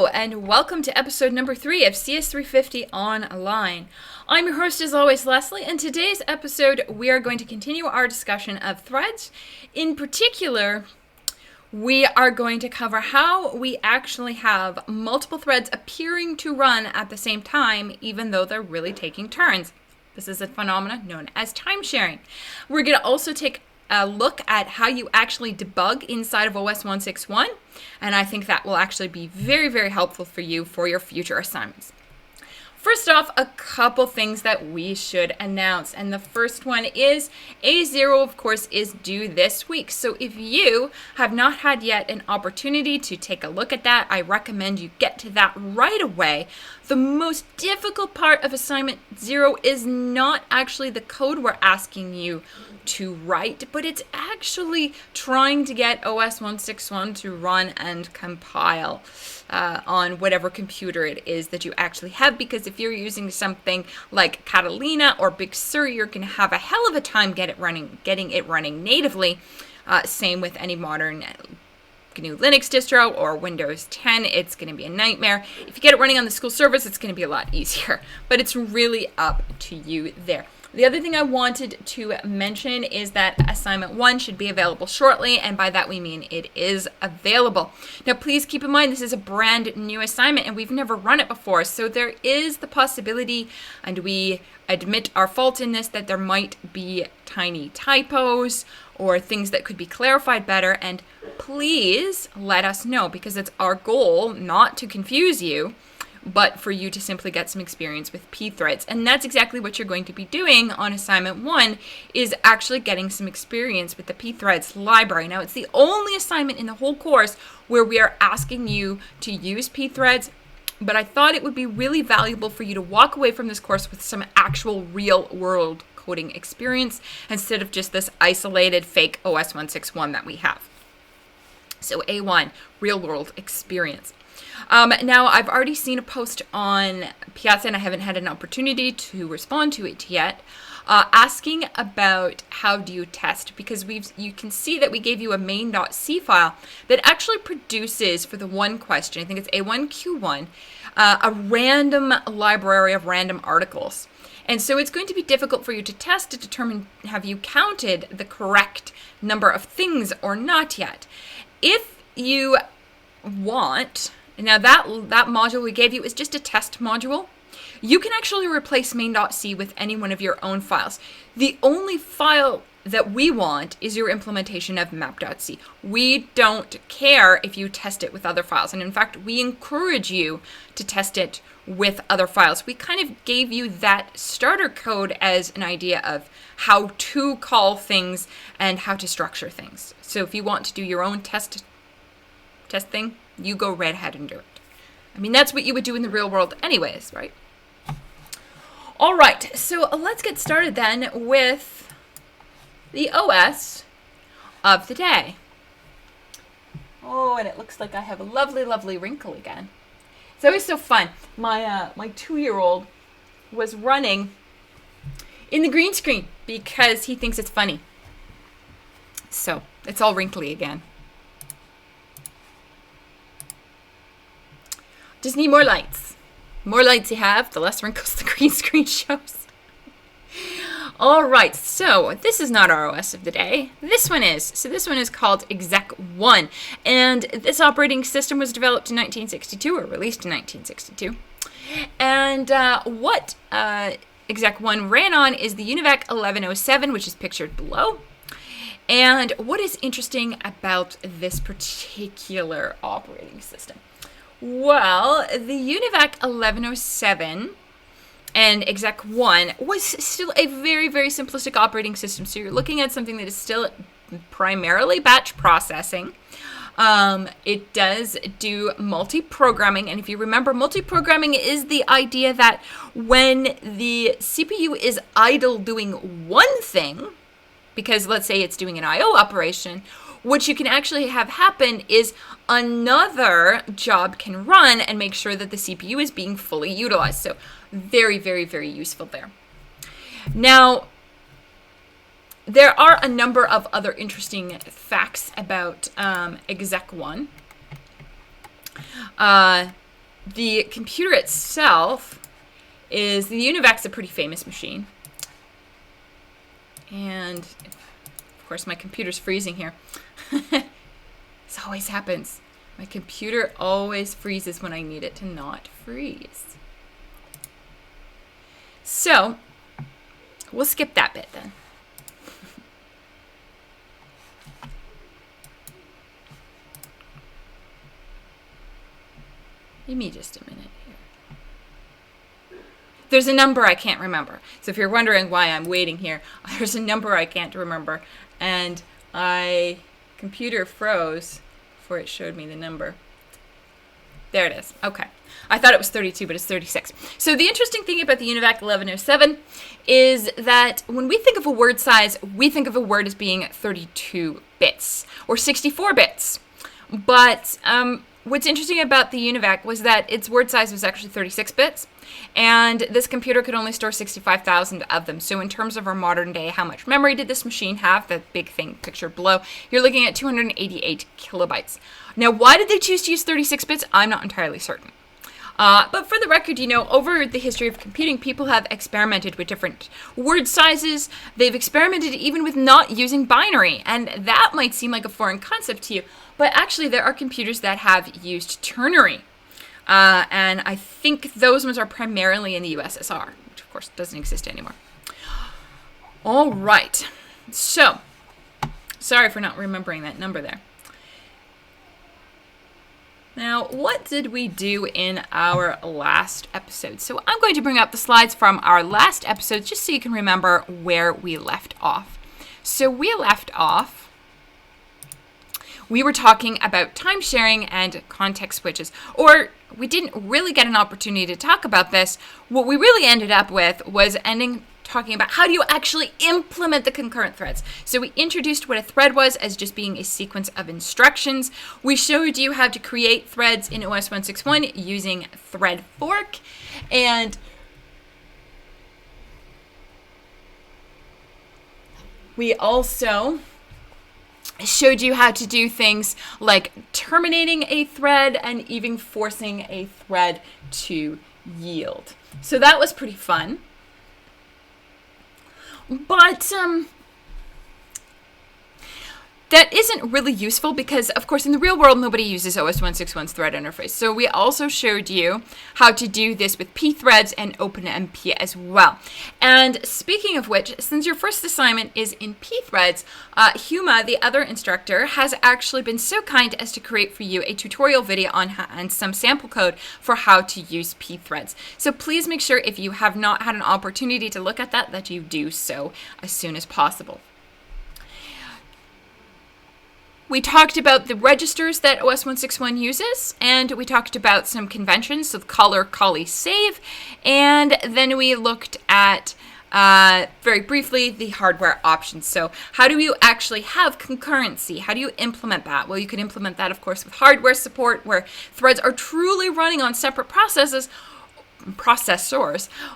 Hello, and welcome to episode number 3 of CS350 Online. I'm your host, as always, Leslie, and today's episode we are going to continue our discussion of threads. In particular, we are going to cover how we actually have multiple threads appearing to run at the same time, even though they're really taking turns. This is a phenomenon known as time sharing. We're going to also take a look at how you actually debug inside of OS 161, and I think that will actually be very, very helpful for you for your future assignments. First off, a couple things that we should announce, and the first one is A0, of course, is due this week. So if you have not had yet an opportunity to take a look at that, I recommend you get to that right away. The most difficult part of assignment 0 is not actually the code we're asking you to write, but it's actually trying to get OS 161 to run and compile on whatever computer it is that you actually have, because if you're using something like Catalina or Big Sur, you're going to have a hell of a time getting it running natively. Same with any modern GNU Linux distro or Windows 10, it's going to be a nightmare. If you get it running on the school service, it's going to be a lot easier, but it's really up to you there. The other thing I wanted to mention is that assignment 1 should be available shortly, and by that we mean it is available. Now please keep in mind this is a brand new assignment and we've never run it before, so there is the possibility, and we admit our fault in this, that there might be tiny typos or things that could be clarified better, and please let us know, because it's our goal not to confuse you, but for you to simply get some experience with pthreads. And that's exactly what you're going to be doing on assignment 1, is actually getting some experience with the pthreads library. Now, it's the only assignment in the whole course where we are asking you to use pthreads, but I thought it would be really valuable for you to walk away from this course with some actual real-world coding experience instead of just this isolated fake OS 161 that we have. So A1, real-world experience. Now, I've already seen a post on Piazza, and I haven't had an opportunity to respond to it yet, asking about how do you test, because you can see that we gave you a main.c file that actually produces, for the one question, I think it's A1Q1, a random library of random articles. And so it's going to be difficult for you to test to determine, have you counted the correct number of things or not yet. If you want, now that module we gave you is just a test module, you can actually replace main.c with any one of your own files. The only file that we want is your implementation of map.c. We don't care if you test it with other files, and in fact we encourage you to test it with other files. We kind of gave you that starter code as an idea of how to call things and how to structure things. So if you want to do your own test thing, you go right ahead and do it. I mean, that's what you would do in the real world anyways, right? All right, so let's get started then with the OS of the day. Oh, and it looks like I have a lovely, lovely wrinkle again. It's always so fun. My 2-year-old was running in the green screen because he thinks it's funny. So it's all wrinkly again. Just need more lights. The more lights you have, the less wrinkles the green screen shows. All right, so this is not our OS of the day. This one is. So this one is called Exec1. And this operating system was developed in 1962, or released in 1962. And what Exec1 ran on is the UNIVAC 1107, which is pictured below. And what is interesting about this particular operating system? Well, the UNIVAC 1107 and Exec1 was still a very, very simplistic operating system. So you're looking at something that is still primarily batch processing. It does do multi-programming. And if you remember, multi-programming is the idea that when the CPU is idle doing one thing, because let's say it's doing an I/O operation, what you can actually have happen is another job can run and make sure that the CPU is being fully utilized. So very, very, very useful there. Now, there are a number of other interesting facts about Exec1. the computer itself is, the UNIVAC's a pretty famous machine. And, of course, my computer's freezing here. This always happens. My computer always freezes when I need it to not freeze. So, we'll skip that bit then. Give me just a minute here. There's a number I can't remember. So if you're wondering why I'm waiting here, there's a number I can't remember. And computer froze before it showed me the number. There it is. Okay. I thought it was 32, but it's 36. So the interesting thing about the UNIVAC 1107 is that when we think of a word size, we think of a word as being 32 bits or 64 bits. But what's interesting about the UNIVAC was that its word size was actually 36 bits, and this computer could only store 65,000 of them. So in terms of our modern day, how much memory did this machine have, the big thing pictured below, you're looking at 288 kilobytes. Now, why did they choose to use 36 bits? I'm not entirely certain. But for the record, over the history of computing, people have experimented with different word sizes. They've experimented even with not using binary, and that might seem like a foreign concept to you, but actually there are computers that have used ternary. And I think those ones are primarily in the USSR, which of course doesn't exist anymore. All right. So, sorry for not remembering that number there. Now, what did we do in our last episode? So I'm going to bring up the slides from our last episode just so you can remember where we left off. So we left off, we were talking about time sharing and context switches, or we didn't really get an opportunity to talk about this. What we really ended up with was talking about how do you actually implement the concurrent threads. So we introduced what a thread was as just being a sequence of instructions. We showed you how to create threads in OS 161 using thread fork, and we also showed you how to do things like terminating a thread and even forcing a thread to yield. So that was pretty fun. But that isn't really useful because, of course, in the real world, nobody uses OS 161's thread interface. So we also showed you how to do this with pthreads and OpenMP as well. And speaking of which, since your first assignment is in pthreads, Huma, the other instructor, has actually been so kind as to create for you a tutorial video on some sample code for how to use pthreads. So please make sure if you have not had an opportunity to look at that you do so as soon as possible. We talked about the registers that OS 161 uses, and we talked about some conventions, so caller, callee, save, and then we looked at, very briefly, the hardware options. So how do you actually have concurrency? How do you implement that? Well, you can implement that, of course, with hardware support, where threads are truly running on separate processors,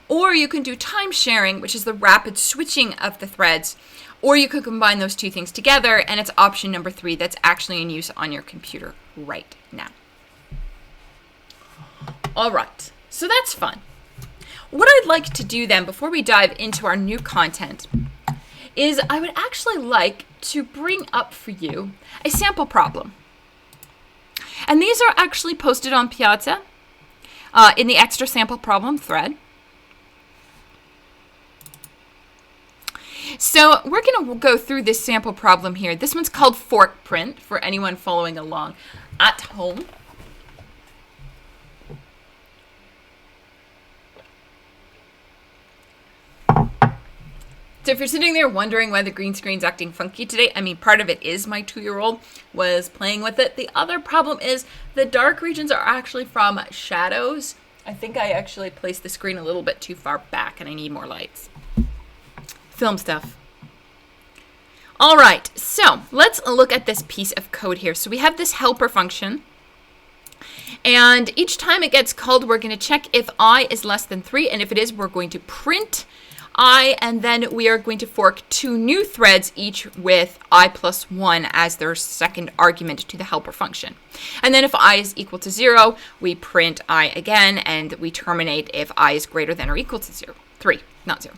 or you can do time sharing, which is the rapid switching of the threads. Or you could combine those two things together, and it's option number 3 that's actually in use on your computer right now. All right, so that's fun. What I'd like to do then, before we dive into our new content, is I would actually like to bring up for you a sample problem. And these are actually posted on Piazza in the extra sample problem thread. So we're going to go through this sample problem here. This one's called fork print for anyone following along at home. So if you're sitting there wondering why the green screen's acting funky today, I mean, part of it is my 2-year-old was playing with it. The other problem is the dark regions are actually from shadows. I think I actually placed the screen a little bit too far back and I need more lights. Film stuff. All right, so let's look at this piece of code here. So we have this helper function, and each time it gets called, we're going to check if I is less than 3, and if it is, we're going to print I, and then we are going to fork 2 new threads, each with I plus 1 as their second argument to the helper function. And then if I is equal to 0, we print I again, and we terminate if I is greater than or equal to 3, not 0.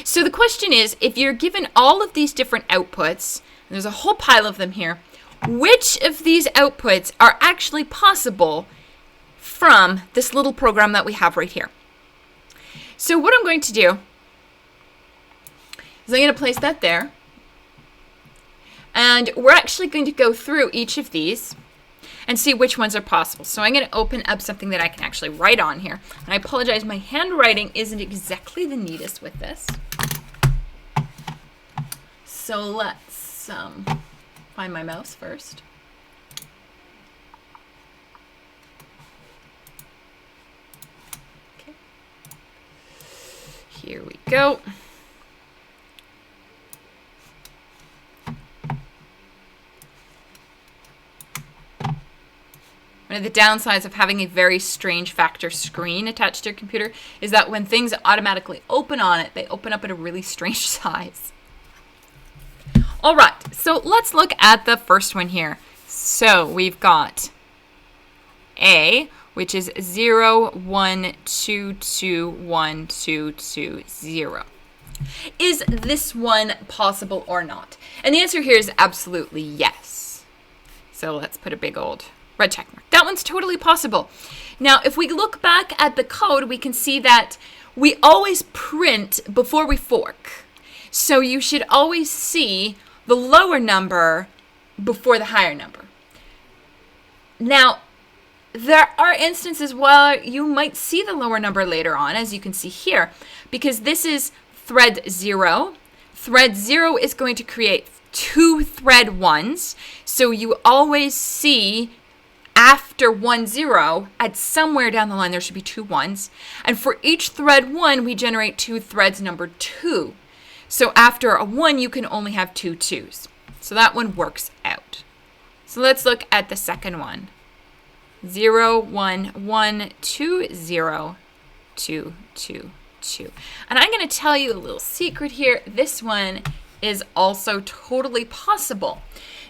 So the question is, if you're given all of these different outputs, and there's a whole pile of them here, which of these outputs are actually possible from this little program that we have right here? So what I'm going to do is I'm going to place that there. And we're actually going to go through each of these and see which ones are possible. So I'm going to open up something that I can actually write on here. And I apologize, my handwriting isn't exactly the neatest with this. So let's find my mouse first. Okay. Here we go. One of the downsides of having a very strange factor screen attached to your computer is that when things automatically open on it, they open up at a really strange size. All right, so let's look at the first one here. So we've got A, which is 0, 1, 2, 2, 1, 2, 2, 0. Is this one possible or not? And the answer here is absolutely yes. So let's put a big old red check mark. That one's totally possible. Now, if we look back at the code, we can see that we always print before we fork. So you should always see the lower number before the higher number. Now, there are instances where you might see the lower number later on, as you can see here, because this is thread 0. Thread 0 is going to create 2 thread 1s, so you always see after 1, 0, at somewhere down the line, there should be 2 1s. And for each thread 1, we generate 2 threads numbered 2. So after a 1, you can only have 2 2s. So that one works out. So let's look at the second one. 0, 1, 1, 2, 0, 2, 2, 2. And I'm going to tell you a little secret here. This one is also totally possible.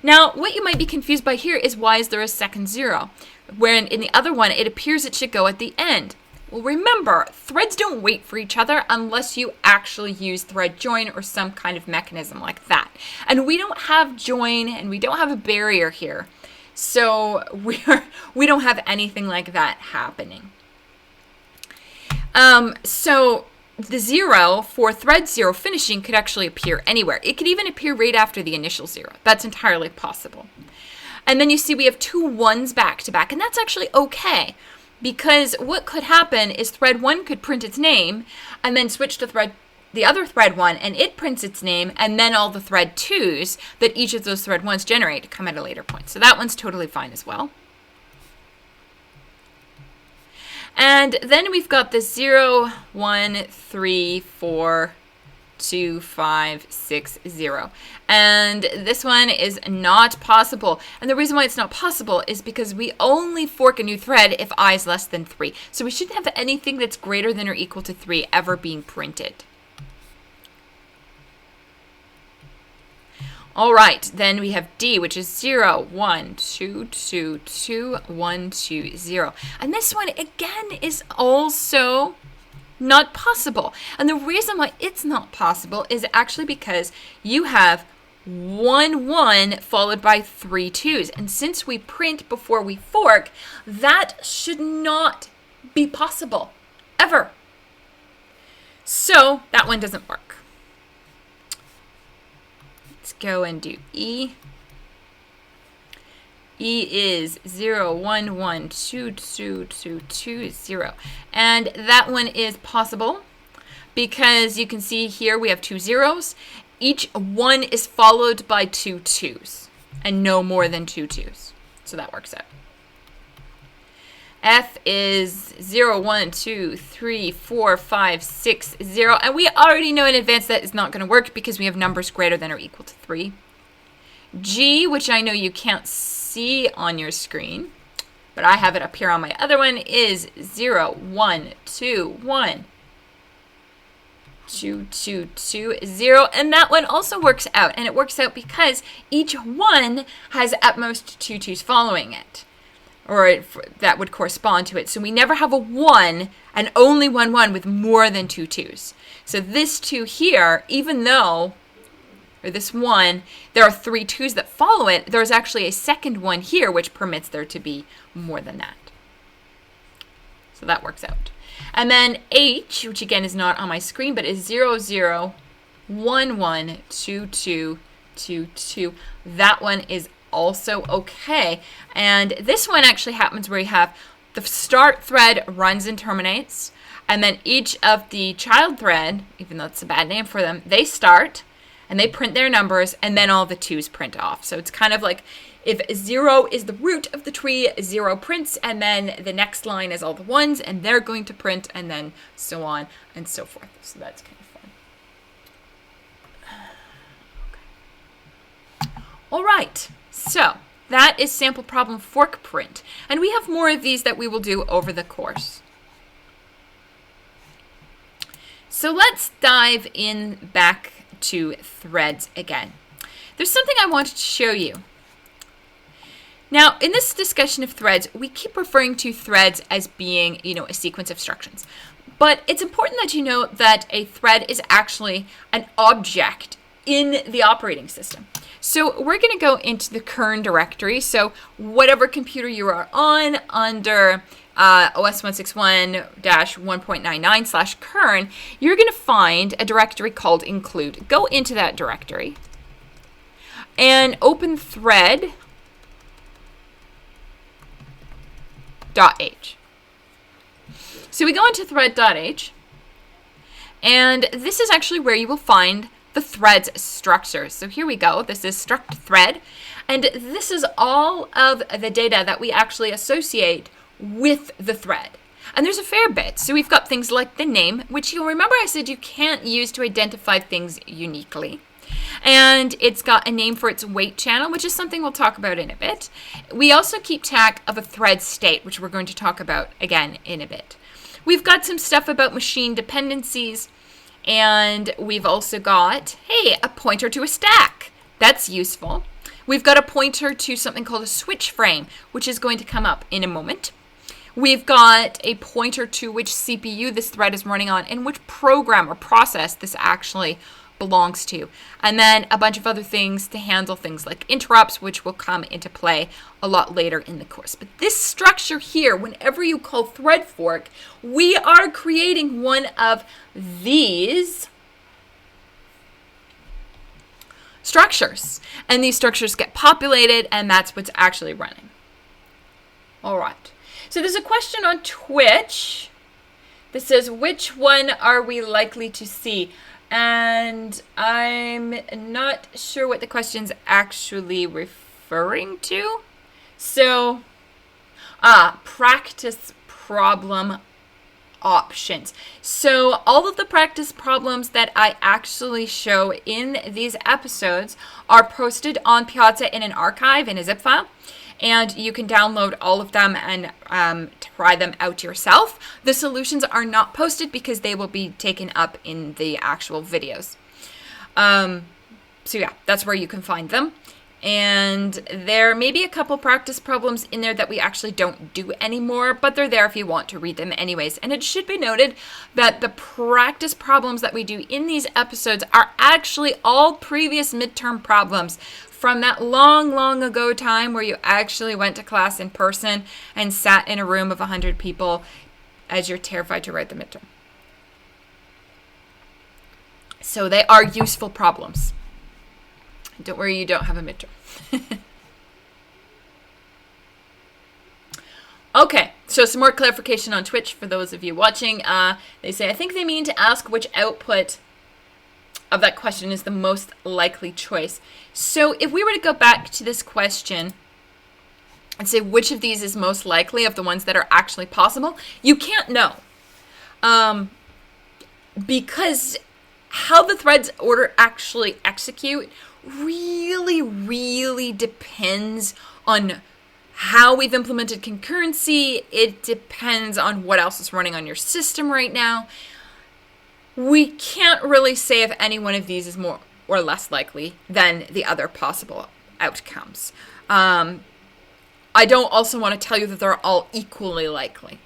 Now, what you might be confused by here is why is there a second 0? When in the other one, it appears it should go at the end. Well, remember, threads don't wait for each other unless you actually use thread join or some kind of mechanism like that. And we don't have join and we don't have a barrier here. So we don't have anything like that happening. So the 0 for thread 0 finishing could actually appear anywhere. It could even appear right after the initial 0. That's entirely possible. And then you see we have 2 1s back to back, and that's actually okay, because what could happen is thread 1 could print its name and then switch to the other thread 1, and it prints its name, and then all the thread 2s that each of those thread 1s generate come at a later point. So that one's totally fine as well. And then we've got the 0, 1, 3, 4, 2, 5, 6, 0. And this one is not possible. And the reason why it's not possible is because we only fork a new thread if I is less than 3. So we shouldn't have anything that's greater than or equal to 3 ever being printed. All right, then we have D, which is 0, 1, 2, 2, 2, 1, 2, 0. And this one, again, is also not possible. And the reason why it's not possible is actually because you have 1, 1 followed by 3 2s. And since we print before we fork, that should not be possible, ever. So that one doesn't work. Let's go and do E. E is 0, 1, 1, 2, 2, 2, 2, 0. And that one is possible because you can see here we have 2 zeros. Each 1 is followed by 2 2s and no more than 2 2s. So that works out. F is 0, 1, 2, 3, 4, 5, 6, 0. And we already know in advance that is not going to work because we have numbers greater than or equal to 3. G, which I know you can't see on your screen, but I have it up here on my other one, is 0, 1, 2, 1. 2, 2, 2, 0, and that one also works out, and it works out because each one has at most 2 2s following it, or that would correspond to it. So we never have a 1 and only 1 1 with more than 2 2s. So this 2 here, even though, or this 1, there are 3 2s that follow it, there's actually a second 1 here which permits there to be more than that. So that works out. And then H, which again is not on my screen, but is 0 0 1 1 2 2 2 2. That one is also okay. And this one actually happens where you have the start thread runs and terminates, and then each of the child thread, even though it's a bad name for them, they start and they print their numbers, and then all the 2s print off. So it's kind of like if 0 is the root of the tree, 0 prints, and then the next line is all the 1s, and they're going to print, and then so on and so forth. So that's kind of fun. Okay. All right. So that is sample problem fork print. And we have more of these that we will do over the course. So let's dive in back to threads again. There's something I wanted to show you. Now, in this discussion of threads, we keep referring to threads as being, a sequence of instructions. But it's important that you know that a thread is actually an object in the operating system. So we're going to go into the kern directory. So whatever computer you are on under OS 161-1.99/kern, you're going to find a directory called include. Go into that directory and open thread.h. So we go into thread.h, and this is actually where you will find the thread's structure. So here we go. This is struct thread, and this is all of the data that we actually associate with the thread. And there's a fair bit. So we've got things like the name, which you'll remember I said you can't use to identify things uniquely. And it's got a name for its wait channel, which is something we'll talk about in a bit. We also keep track of a thread state, which we're going to talk about again in a bit. We've got some stuff about machine dependencies, and we've also got, hey, a pointer to a stack. That's useful. We've got a pointer to something called a switch frame, which is going to come up in a moment. We've got a pointer to which CPU this thread is running on and which program or process this actually belongs to. And then a bunch of other things to handle things like interrupts, which will come into play a lot later in the course. But this structure here, whenever you call thread fork, we are creating one of these structures. And these structures get populated, and that's what's actually running. All right. So there's a question on Twitch that says, which one are we likely to see? And I'm not sure what the question's actually referring to. So, practice problem options. So all of the practice problems that I actually show in these episodes are posted on Piazza in an archive in a zip file. And you can download all of them and try them out yourself. The solutions are not posted because they will be taken up in the actual videos. So yeah, that's where you can find them. And there may be a couple practice problems in there that we actually don't do anymore, but they're there if you want to read them anyways. And it should be noted that the practice problems that we do in these episodes are actually all previous midterm problems from that long, long ago time where you actually went to class in person and sat in a room of 100 people as you're terrified to write the midterm. So they are useful problems. Don't worry, you don't have a midterm. Okay, so some more clarification on Twitch for those of you watching. They say, I think they mean to ask which output of that question is the most likely choice. So if we were to go back to this question and say which of these is most likely of the ones that are actually possible, you can't know. Because how the threads order actually execute really, really depends on how we've implemented concurrency. It depends on what else is running on your system right now. we can't really say if any one of these is more or less likely than the other possible outcomes. I don't also want to tell you that they're all equally likely.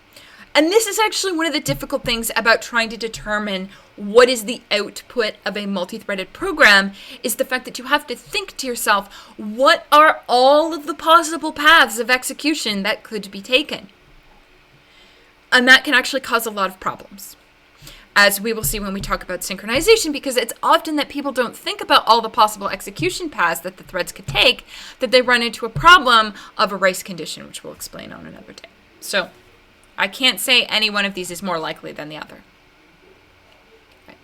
And this is actually one of the difficult things about trying to determine what is the output of a multi-threaded program, is the fact that you have to think to yourself, what are all of the possible paths of execution that could be taken? And that can actually cause a lot of problems, as we will see when we talk about synchronization, because it's often that people don't think about all the possible execution paths that the threads could take, that they run into a problem of a race condition, which we'll explain on another day. So I can't say any one of these is more likely than the other. Okay.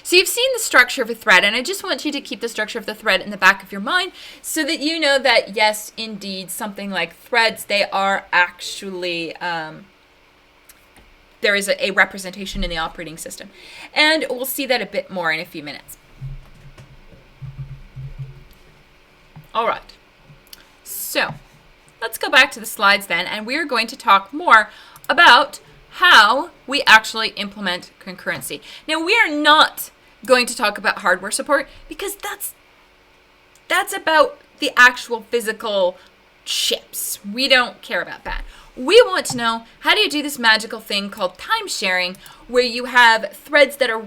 So you've seen the structure of a thread, and I just want you to keep the structure of the thread in the back of your mind so that you know that, yes, indeed, something like threads, they are actually... there is a representation in the operating system. And we'll see that a bit more in a few minutes. All right. So let's go back to the slides then, and we're going to talk more about how we actually implement concurrency. Now, we are not going to talk about hardware support because that's about the actual physical chips. We don't care about that. We want to know, how do you do this magical thing called time sharing, where you have threads that are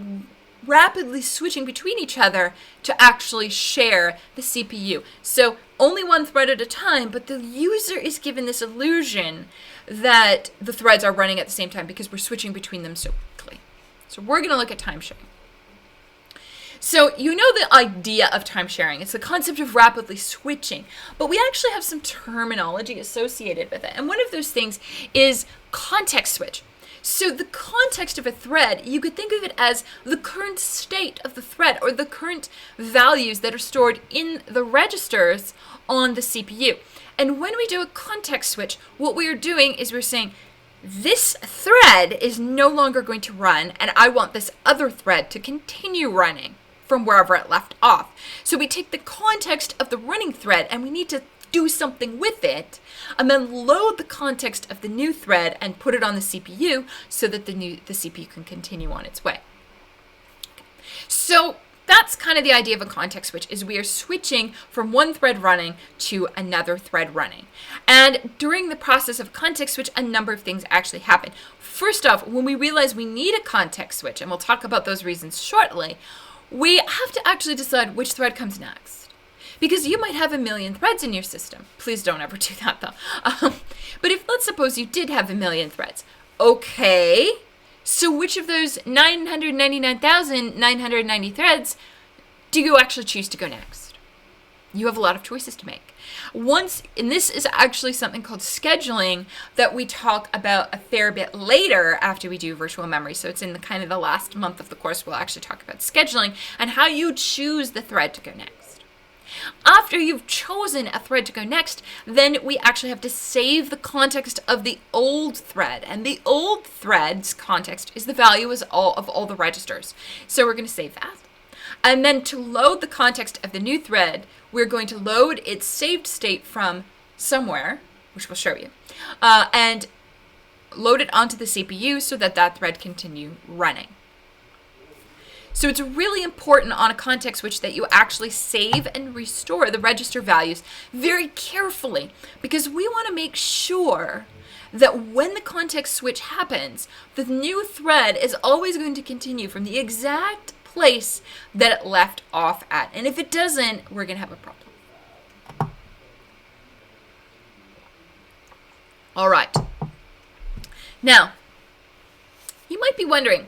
rapidly switching between each other to actually share the CPU. So only one thread at a time, but the user is given this illusion that the threads are running at the same time because we're switching between them so quickly. So we're going to look at time sharing. So you know the idea of time sharing. It's the concept of rapidly switching, but we actually have some terminology associated with it. And one of those things is context switch. So the context of a thread, you could think of it as the current state of the thread or the current values that are stored in the registers on the CPU. And when we do a context switch, what we are doing is we're saying, this thread is no longer going to run, and I want this other thread to continue running from wherever it left off. So we take the context of the running thread and we need to do something with it, and then load the context of the new thread and put it on the CPU so that the CPU can continue on its way. Okay. So that's kind of the idea of a context switch, is we are switching from one thread running to another thread running. And during the process of context switch, a number of things actually happen. First off, when we realize we need a context switch, and we'll talk about those reasons shortly, we have to actually decide which thread comes next. Because you might have 1 million threads in your system. Please don't ever do that, though. But let's suppose you did have 1 million threads. Okay, so which of those 999,990 threads do you actually choose to go next? You have a lot of choices to make. And this is actually something called scheduling that we talk about a fair bit later after we do virtual memory. So it's in the kind of the last month of the course, we'll actually talk about scheduling and how you choose the thread to go next. After you've chosen a thread to go next, then we actually have to save the context of the old thread. And the old thread's context is the value of all the registers. So we're going to save that. And then to load the context of the new thread, we're going to load its saved state from somewhere, which we'll show you, and load it onto the CPU so that that thread continue running. So it's really important on a context switch that you actually save and restore the register values very carefully, because we want to make sure that when the context switch happens, the new thread is always going to continue from the exact place that it left off at. And if it doesn't, we're going to have a problem. All right. Now, you might be wondering,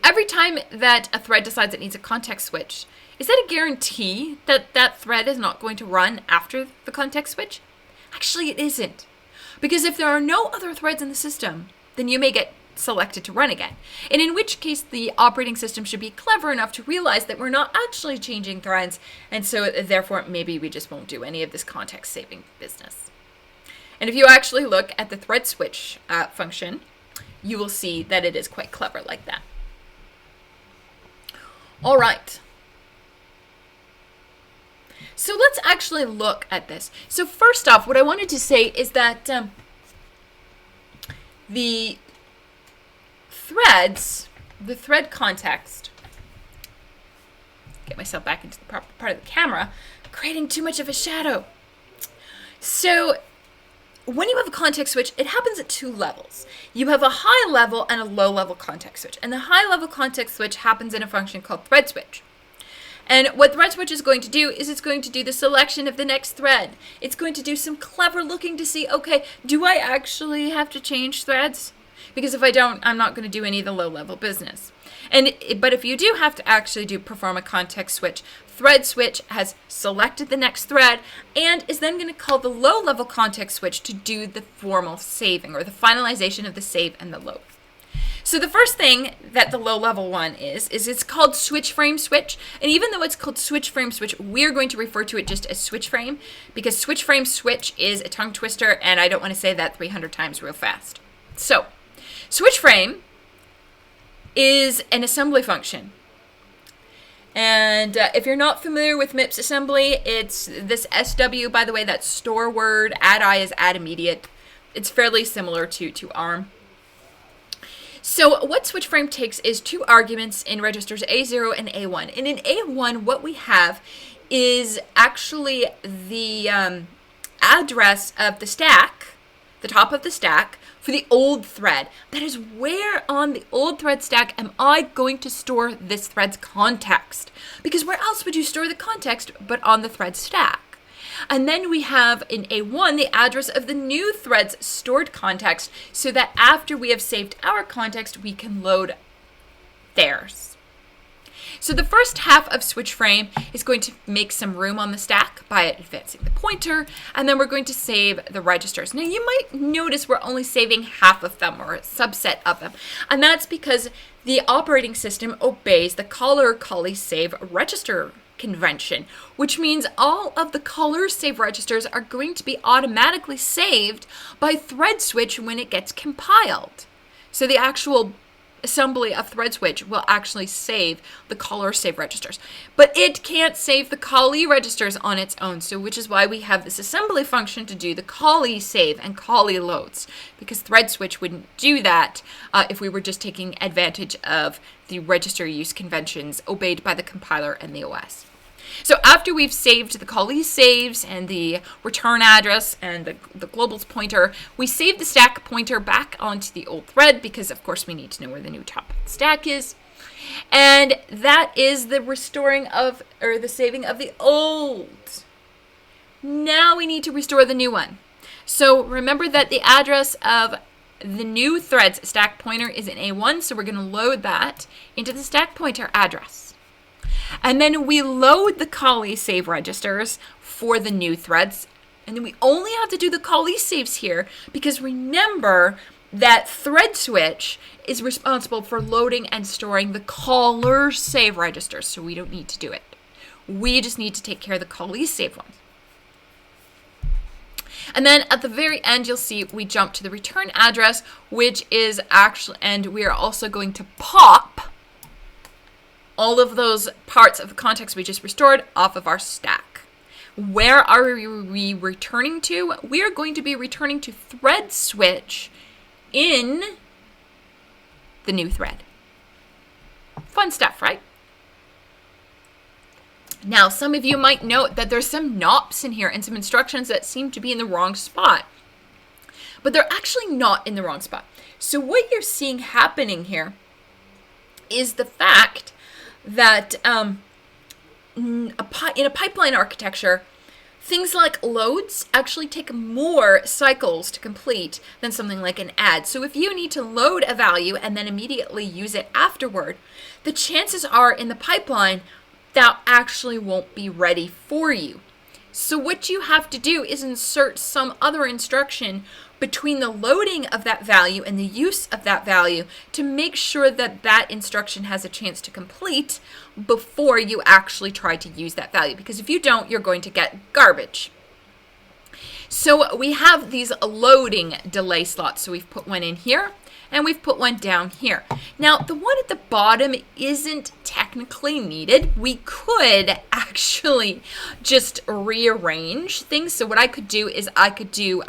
every time that a thread decides it needs a context switch, is that a guarantee that that thread is not going to run after the context switch? Actually, it isn't. Because if there are no other threads in the system, then you may get selected to run again. And in which case, the operating system should be clever enough to realize that we're not actually changing threads, and so therefore maybe we just won't do any of this context saving business. And if you actually look at the thread switch function, you will see that it is quite clever like that. All right. So let's actually look at this. So first off, what I wanted to say is that the threads, the thread context, get myself back into the proper part of the camera, creating too much of a shadow. So when you have a context switch, it happens at two levels. You have a high level and a low level context switch. And the high level context switch happens in a function called thread switch. And what thread switch is going to do is it's going to do the selection of the next thread. It's going to do some clever looking to see, okay, do I actually have to change threads? Because if I don't, I'm not going to do any of the low level business. But if you do have to actually perform a context switch, thread switch has selected the next thread and is then going to call the low level context switch to do the formal saving or the finalization of the save and the load. So the first thing that the low level one is it's called switch frame switch. And even though it's called switch frame switch, we're going to refer to it just as switch frame because switch frame switch is a tongue twister and I don't want to say that 300 times real fast. So switch frame is an assembly function. And if you're not familiar with MIPS assembly, it's this SW, by the way, that's store word, add I is add immediate. It's fairly similar to ARM. So what switch frame takes is two arguments in registers A0 and A1. And in A1, what we have is actually the address of the stack, the top of the stack, for the old thread. That is where on the old thread stack am I going to store this thread's context. Because where else would you store the context but on the thread stack? And then we have in A1 the address of the new thread's stored context so that after we have saved our context, we can load theirs. So the first half of switch frame is going to make some room on the stack by advancing the pointer, and then we're going to save the registers. Now you might notice we're only saving half of them or a subset of them, and that's because the operating system obeys the caller-callee save register convention, which means all of the caller save registers are going to be automatically saved by thread switch when it gets compiled. So the actual assembly of thread switch will actually save the caller save registers, but it can't save the callee registers on its own, so which is why we have this assembly function to do the callee save and callee loads, because thread switch wouldn't do that if we were just taking advantage of the register use conventions obeyed by the compiler and the OS. So after we've saved the callee saves and the return address and the globals pointer, we save the stack pointer back onto the old thread because of course we need to know where the new top of the stack is. And that is the restoring of, or the saving of the old. Now we need to restore the new one. So remember that the address of the new thread's stack pointer is in A1, so we're going to load that into the stack pointer address. And then we load the callee save registers for the new threads. And then we only have to do the callee saves here because remember that thread switch is responsible for loading and storing the caller save registers. So we don't need to do it. We just need to take care of the callee save ones. And then at the very end, you'll see we jump to the return address, which is actually, and we are also going to pop all of those parts of the context we just restored off of our stack. Where are we returning to? We are going to be returning to thread switch in the new thread. Fun stuff, right? Now, some of you might note that there's some NOPs in here and some instructions that seem to be in the wrong spot. But they're actually not in the wrong spot. So what you're seeing happening here is the fact that in a pipeline architecture, things like loads actually take more cycles to complete than something like an add. So if you need to load a value and then immediately use it afterward, the chances are in the pipeline that actually won't be ready for you. So what you have to do is insert some other instruction between the loading of that value and the use of that value to make sure that that instruction has a chance to complete before you actually try to use that value. Because if you don't, you're going to get garbage. So we have these loading delay slots. So we've put one in here and we've put one down here. Now, the one at the bottom isn't technically needed. We could actually just rearrange things. So what I could do is I could do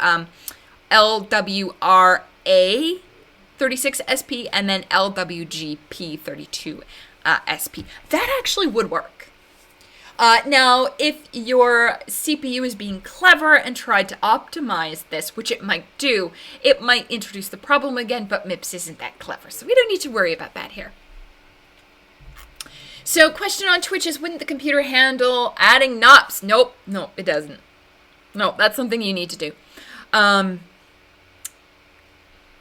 LWRA 36SP and then LWGP32 SP. That actually would work. Now, if your CPU is being clever and tried to optimize this, which it might do, it might introduce the problem again, but MIPS isn't that clever, so we don't need to worry about that here. So, question on Twitch is, wouldn't the computer handle adding NOPs? Nope, it doesn't. No, that's something you need to do.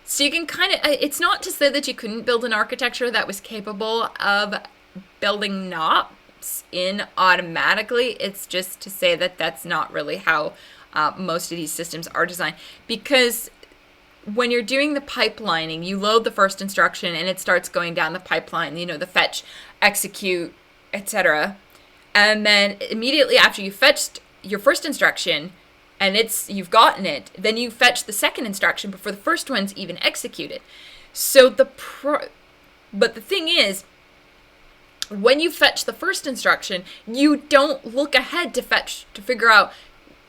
So you can kind of, it's not to say that you couldn't build an architecture that was capable of building NOPs in automatically. It's just to say that that's not really how most of these systems are designed. Because when you're doing the pipelining, you load the first instruction and it starts going down the pipeline, the fetch, execute, etc. And then immediately after you fetched your first instruction, and you've gotten it, then you fetch the second instruction before the first one's even executed. So but the thing is, when you fetch the first instruction, you don't look ahead to figure out,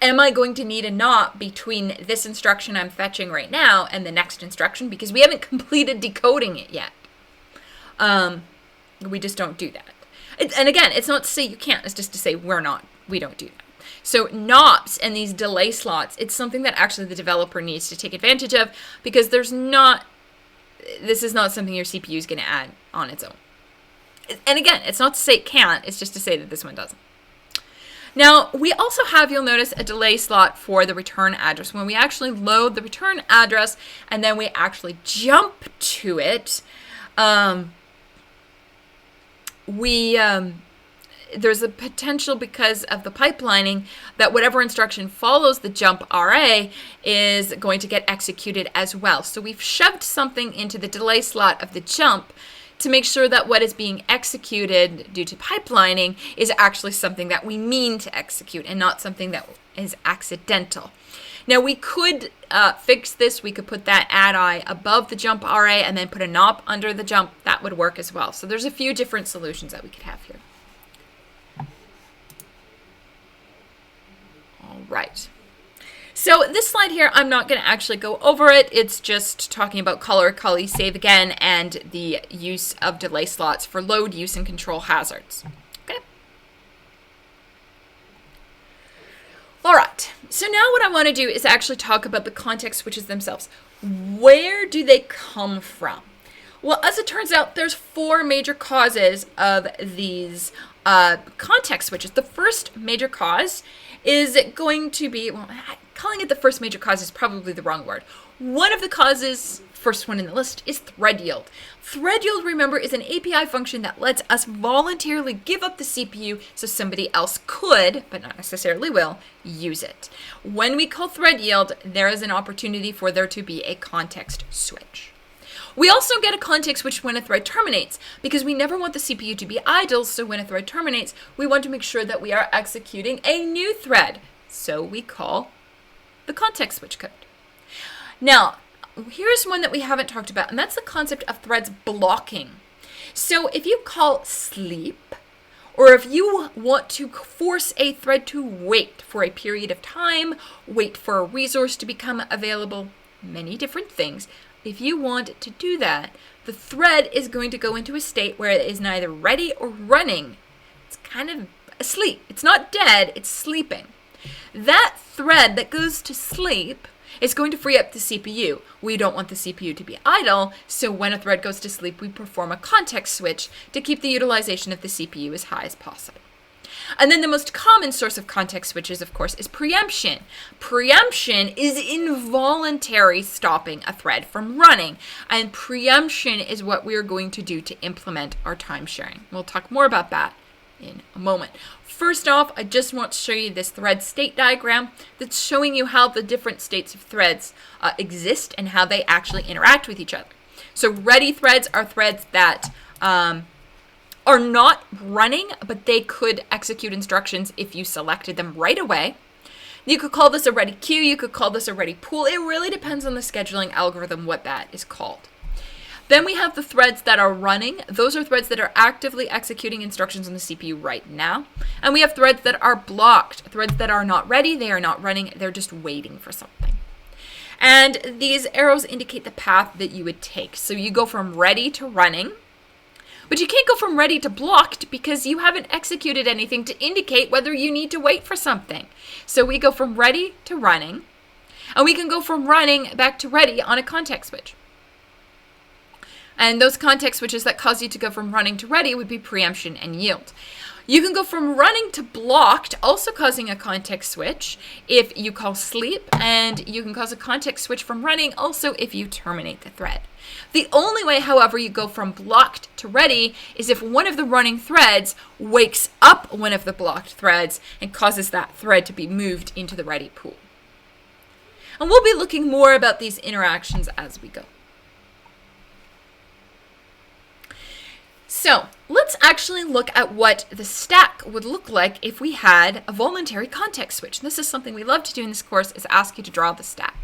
am I going to need a NOP between this instruction I'm fetching right now and the next instruction? Because we haven't completed decoding it yet. We just don't do that. And again, it's not to say you can't, it's just to say we don't do that. So NOPs and these delay slots, it's something that actually the developer needs to take advantage of, because this is not something your CPU is going to add on its own. And again, it's not to say it can't, it's just to say that this one doesn't. Now, we also have, you'll notice, a delay slot for the return address. When we actually load the return address and then we actually jump to it, there's a potential, because of the pipelining, that whatever instruction follows the jump RA is going to get executed as well. So we've shoved something into the delay slot of the jump to make sure that what is being executed due to pipelining is actually something that we mean to execute and not something that is accidental. Now, we could fix this. We could put that add-I above the jump RA and then put a NOP under the jump. That would work as well. So there's a few different solutions that we could have here. Right. So this slide here, I'm not going to actually go over it. It's just talking about color, save again, and the use of delay slots for load, use, and control hazards. Okay. All right. So now what I want to do is actually talk about the context switches themselves. Where do they come from? Well, as it turns out, there's 4 major causes of these context switches. The first major cause is going to be, well, calling it the first major cause is probably the wrong word. One of the causes, first one in the list, is thread yield. Thread yield, remember, is an API function that lets us voluntarily give up the CPU so somebody else could, but not necessarily will, use it. When we call thread yield, there is an opportunity for there to be a context switch. We also get a context switch when a thread terminates, because we never want the CPU to be idle, so when a thread terminates, we want to make sure that we are executing a new thread. So we call the context switch code. Now, here's one that we haven't talked about, and that's the concept of threads blocking. So if you call sleep, or if you want to force a thread to wait for a period of time, wait for a resource to become available, many different things, if you want to do that, the thread is going to go into a state where it is neither ready or running. It's kind of asleep. It's not dead, it's sleeping. That thread that goes to sleep is going to free up the CPU. We don't want the CPU to be idle, so when a thread goes to sleep, we perform a context switch to keep the utilization of the CPU as high as possible. And then the most common source of context switches, of course, is preemption. Preemption is involuntary stopping a thread from running. And preemption is what we are going to do to implement our time sharing. We'll talk more about that in a moment. First off, I just want to show you this thread state diagram that's showing you how the different states of threads exist and how they actually interact with each other. So ready threads are threads that are not running, but they could execute instructions if you selected them right away. You could call this a ready queue, you could call this a ready pool. It really depends on the scheduling algorithm what that is called. Then we have the threads that are running. Those are threads that are actively executing instructions on the CPU right now. And we have threads that are blocked, threads that are not ready, they are not running, they're just waiting for something. And these arrows indicate the path that you would take. So you go from ready to running, but you can't go from ready to blocked because you haven't executed anything to indicate whether you need to wait for something. So we go from ready to running, and we can go from running back to ready on a context switch. And those context switches that cause you to go from running to ready would be preemption and yield. You can go from running to blocked, also causing a context switch if you call sleep, and you can cause a context switch from running also if you terminate the thread. The only way, however, you go from blocked to ready is if one of the running threads wakes up one of the blocked threads and causes that thread to be moved into the ready pool. And we'll be looking more about these interactions as we go. So let's actually look at what the stack would look like if we had a voluntary context switch. This is something we love to do in this course, is ask you to draw the stack.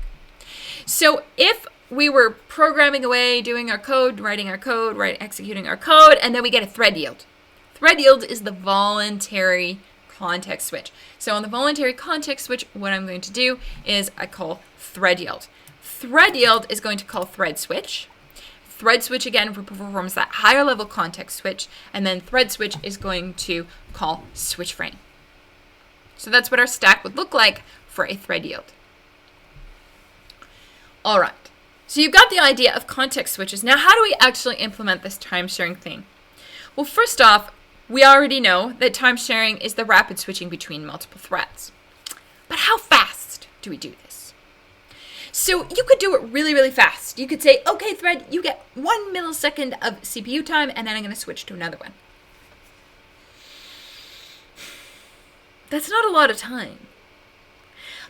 So if we were programming away, doing our code, writing our code, executing our code, and then we get a thread yield. Thread yield is the voluntary context switch. So on the voluntary context switch, what I'm going to do is I call thread yield. Thread yield is going to call thread switch. Thread switch again performs that higher level context switch, and then thread switch is going to call switch frame. So that's what our stack would look like for a thread yield. All right, so you've got the idea of context switches. Now, how do we actually implement this time sharing thing? Well, first off, we already know that time sharing is the rapid switching between multiple threads. But how fast do we do this? So you could do it really, really fast. You could say, okay, thread, you get 1 millisecond of CPU time, and then I'm going to switch to another one. That's not a lot of time.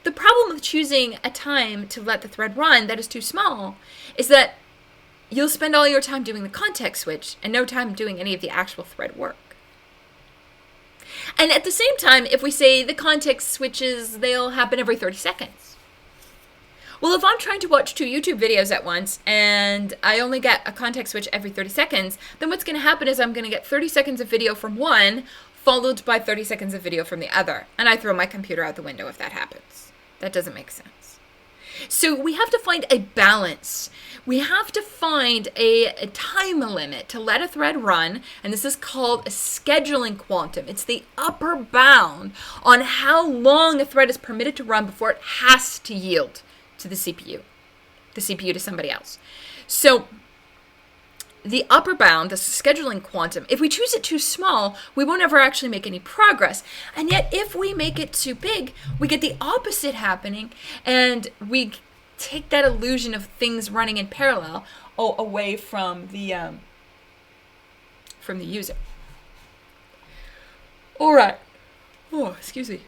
The problem with choosing a time to let the thread run that is too small is that you'll spend all your time doing the context switch and no time doing any of the actual thread work. And at the same time, if we say the context switches, they'll happen every 30 seconds. Well, if I'm trying to watch 2 YouTube videos at once and I only get a context switch every 30 seconds, then what's going to happen is I'm going to get 30 seconds of video from one, followed by 30 seconds of video from the other. And I throw my computer out the window if that happens. That doesn't make sense. So we have to find a balance. We have to find a time limit to let a thread run, and this is called a scheduling quantum. It's the upper bound on how long a thread is permitted to run before it has to yield to the CPU to somebody else. So the upper bound, the scheduling quantum, if we choose it too small, we won't ever actually make any progress. And yet if we make it too big, we get the opposite happening, and we take that illusion of things running in parallel away from the user. All right. Oh, excuse me.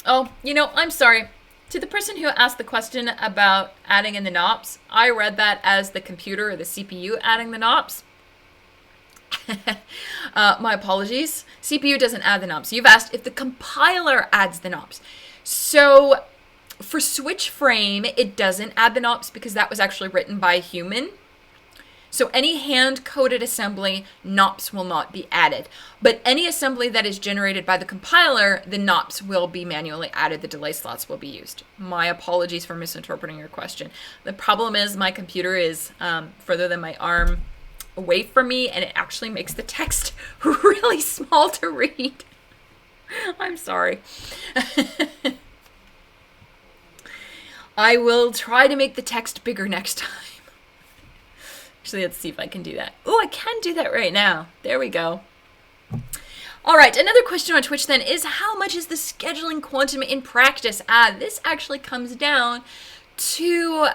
Oh, I'm sorry. To the person who asked the question about adding in the NOPs, I read that as the computer or the CPU adding the NOPs. My apologies. CPU doesn't add the NOPs. You've asked if the compiler adds the NOPs. So for switch frame, it doesn't add the NOPs because that was actually written by a human. So any hand-coded assembly, NOPs will not be added. But any assembly that is generated by the compiler, the NOPs will be manually added. The delay slots will be used. My apologies for misinterpreting your question. The problem is my computer is further than my arm away from me, and it actually makes the text really small to read. I'm sorry. I will try to make the text bigger next time. Actually, let's see if I can do that. Oh, I can do that right now. There we go. All right, another question on Twitch then is, how much is the scheduling quantum in practice? This actually comes down to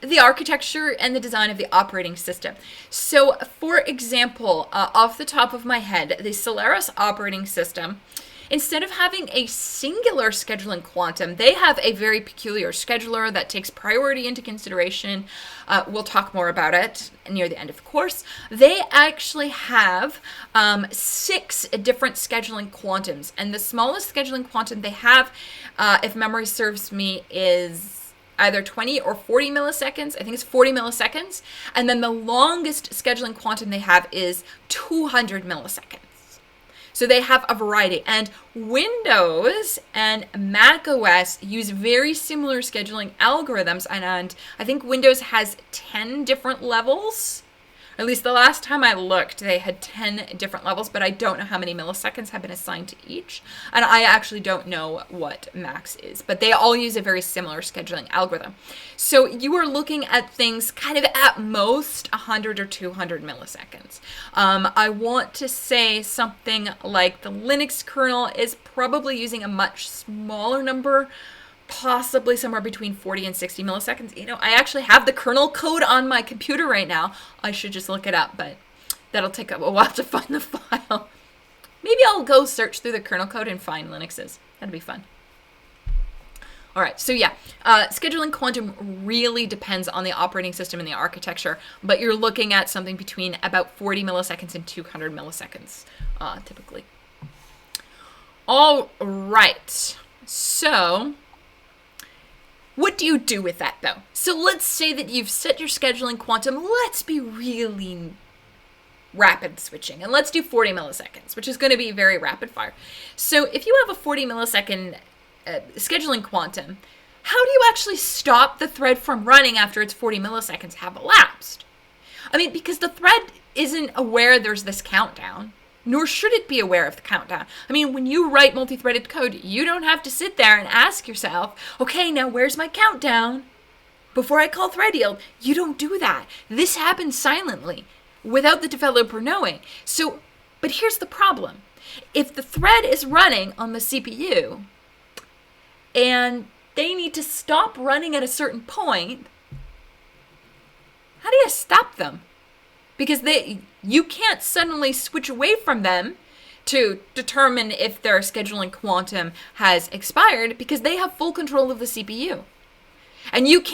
the architecture and the design of the operating system. So, for example, off the top of my head, the Solaris operating system, instead of having a singular scheduling quantum, they have a very peculiar scheduler that takes priority into consideration. We'll talk more about it near the end of the course. They actually have 6 different scheduling quantums, and the smallest scheduling quantum they have, if memory serves me, is either 20 or 40 milliseconds. I think it's 40 milliseconds. And then the longest scheduling quantum they have is 200 milliseconds. So they have a variety. And Windows and Mac OS use very similar scheduling algorithms. And I think Windows has 10 different levels. At least the last time I looked, they had 10 different levels, but I don't know how many milliseconds have been assigned to each. And I actually don't know what Mac's is, but they all use a very similar scheduling algorithm. So you are looking at things kind of at most 100 or 200 milliseconds. I want to say something like the Linux kernel is probably using a much smaller number, possibly somewhere between 40 and 60 milliseconds. You know, I actually have the kernel code on my computer right now. I should just look it up, but that'll take a while to find the file. Maybe I'll go search through the kernel code and find Linux's. That'd be fun. All right, so yeah, scheduling quantum really depends on the operating system and the architecture, but you're looking at something between about 40 milliseconds and 200 milliseconds, typically. All right, so what do you do with that, though? So let's say that you've set your scheduling quantum. Let's be really rapid switching, and let's do 40 milliseconds, which is going to be very rapid fire. So if you have a 40 millisecond scheduling quantum, how do you actually stop the thread from running after its 40 milliseconds have elapsed? I mean, because the thread isn't aware there's this countdown, nor should it be aware of the countdown. I mean, when you write multi-threaded code, you don't have to sit there and ask yourself, okay, now where's my countdown before I call thread yield? You don't do that. This happens silently without the developer knowing. So, but here's the problem. If the thread is running on the CPU and they need to stop running at a certain point, how do you stop them? Because you can't suddenly switch away from them to determine if their scheduling quantum has expired, because they have full control of the CPU. And you've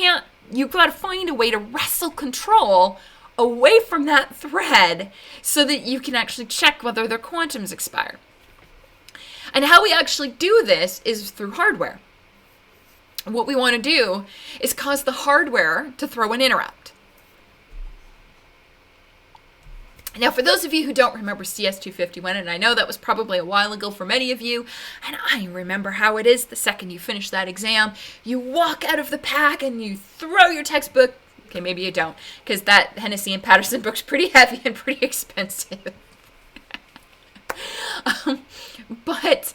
got to find a way to wrestle control away from that thread so that you can actually check whether their quantums expire. And how we actually do this is through hardware. What we want to do is cause the hardware to throw an interrupt. Now, for those of you who don't remember CS251, and I know that was probably a while ago for many of you, and I remember how it is the second you finish that exam, you walk out of the pack and you throw your textbook. Okay, maybe you don't, because that Hennessy and Patterson book's pretty heavy and pretty expensive. But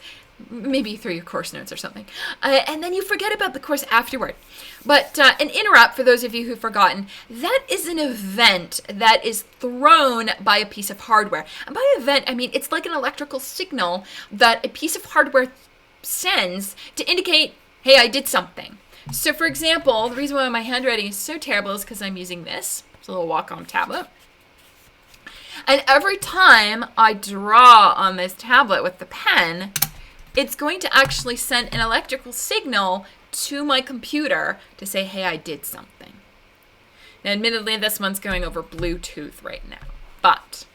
maybe you throw your course notes or something. And then you forget about the course afterward. But an interrupt, for those of you who've forgotten, that is an event that is thrown by a piece of hardware. And by event, I mean it's like an electrical signal that a piece of hardware sends to indicate, hey, I did something. So for example, the reason why my handwriting is so terrible is because I'm using this. It's a little Wacom tablet. And every time I draw on this tablet with the pen, it's going to actually send an electrical signal to my computer to say, hey, I did something. Now, admittedly, this one's going over Bluetooth right now, but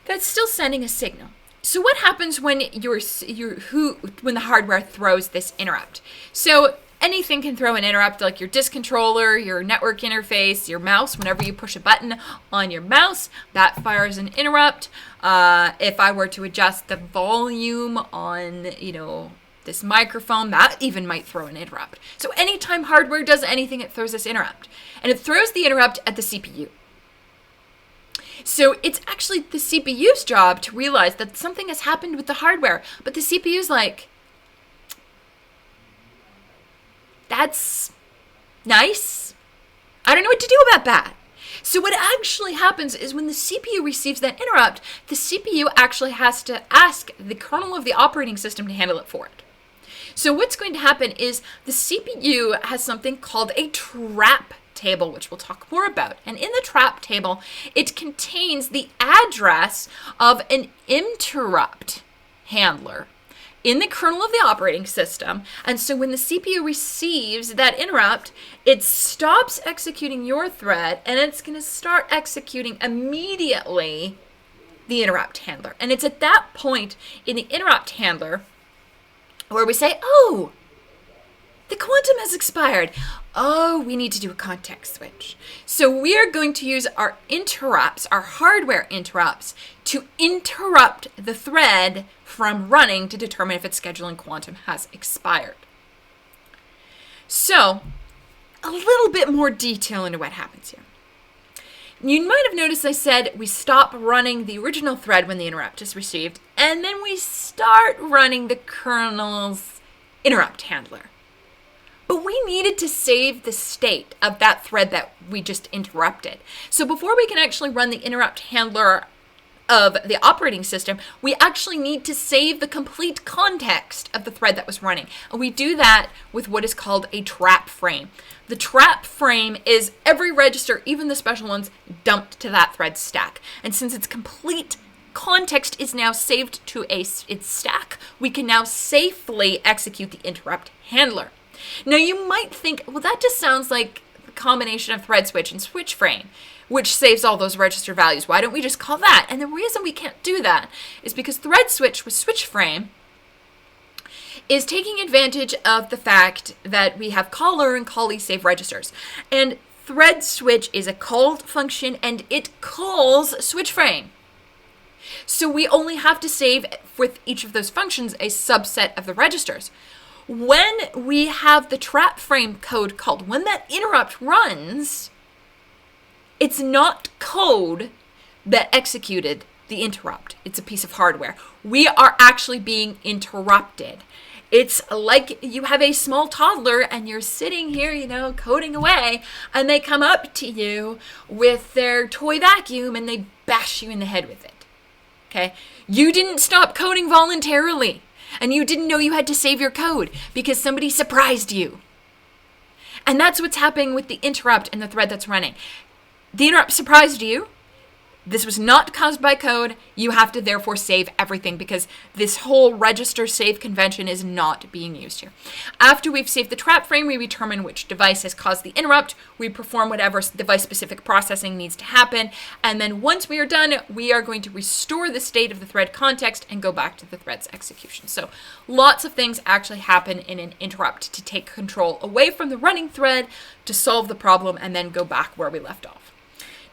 that's still sending a signal. So what happens when when the hardware throws this interrupt? So anything can throw an interrupt, like your disk controller, your network interface, your mouse. Whenever you push a button on your mouse, that fires an interrupt. If I were to adjust the volume on, this microphone, that even might throw an interrupt. So anytime hardware does anything, it throws this interrupt. And it throws the interrupt at the CPU. So it's actually the CPU's job to realize that something has happened with the hardware. But the CPU's like, that's nice. I don't know what to do about that. So what actually happens is when the CPU receives that interrupt, the CPU actually has to ask the kernel of the operating system to handle it for it. So what's going to happen is the CPU has something called a trap table, which we'll talk more about. And in the trap table, it contains the address of an interrupt handler in the kernel of the operating system. And so when the CPU receives that interrupt, it stops executing your thread and it's going to start executing immediately the interrupt handler. And it's at that point in the interrupt handler where we say, oh, the quantum has expired. Oh, we need to do a context switch. So we are going to use our interrupts, our hardware interrupts, to interrupt the thread from running to determine if its scheduling quantum has expired. So, a little bit more detail into what happens here. You might have noticed I said we stop running the original thread when the interrupt is received, and then we start running the kernel's interrupt handler. But we needed to save the state of that thread that we just interrupted. So before we can actually run the interrupt handler of the operating system, we actually need to save the complete context of the thread that was running. And we do that with what is called a trap frame. The trap frame is every register, even the special ones, dumped to that thread stack. And since its complete context is now saved to its stack, we can now safely execute the interrupt handler. Now you might think, well, that just sounds like a combination of thread switch and switch frame, which saves all those register values. Why don't we just call that? And the reason we can't do that is because thread switch with switch frame is taking advantage of the fact that we have caller and callee save registers. And thread switch is a called function and it calls switch frame. So we only have to save with each of those functions a subset of the registers. When we have the trap frame code called, when that interrupt runs, it's not code that executed the interrupt. It's a piece of hardware. We are actually being interrupted. It's like you have a small toddler and you're sitting here, coding away, and they come up to you with their toy vacuum and they bash you in the head with it. Okay? You didn't stop coding voluntarily. And you didn't know you had to save your code because somebody surprised you. And that's what's happening with the interrupt and the thread that's running. The interrupt surprised you. This was not caused by code. You have to therefore save everything because this whole register save convention is not being used here. After we've saved the trap frame, we determine which device has caused the interrupt. We perform whatever device-specific processing needs to happen. And then once we are done, we are going to restore the state of the thread context and go back to the thread's execution. So lots of things actually happen in an interrupt to take control away from the running thread to solve the problem and then go back where we left off.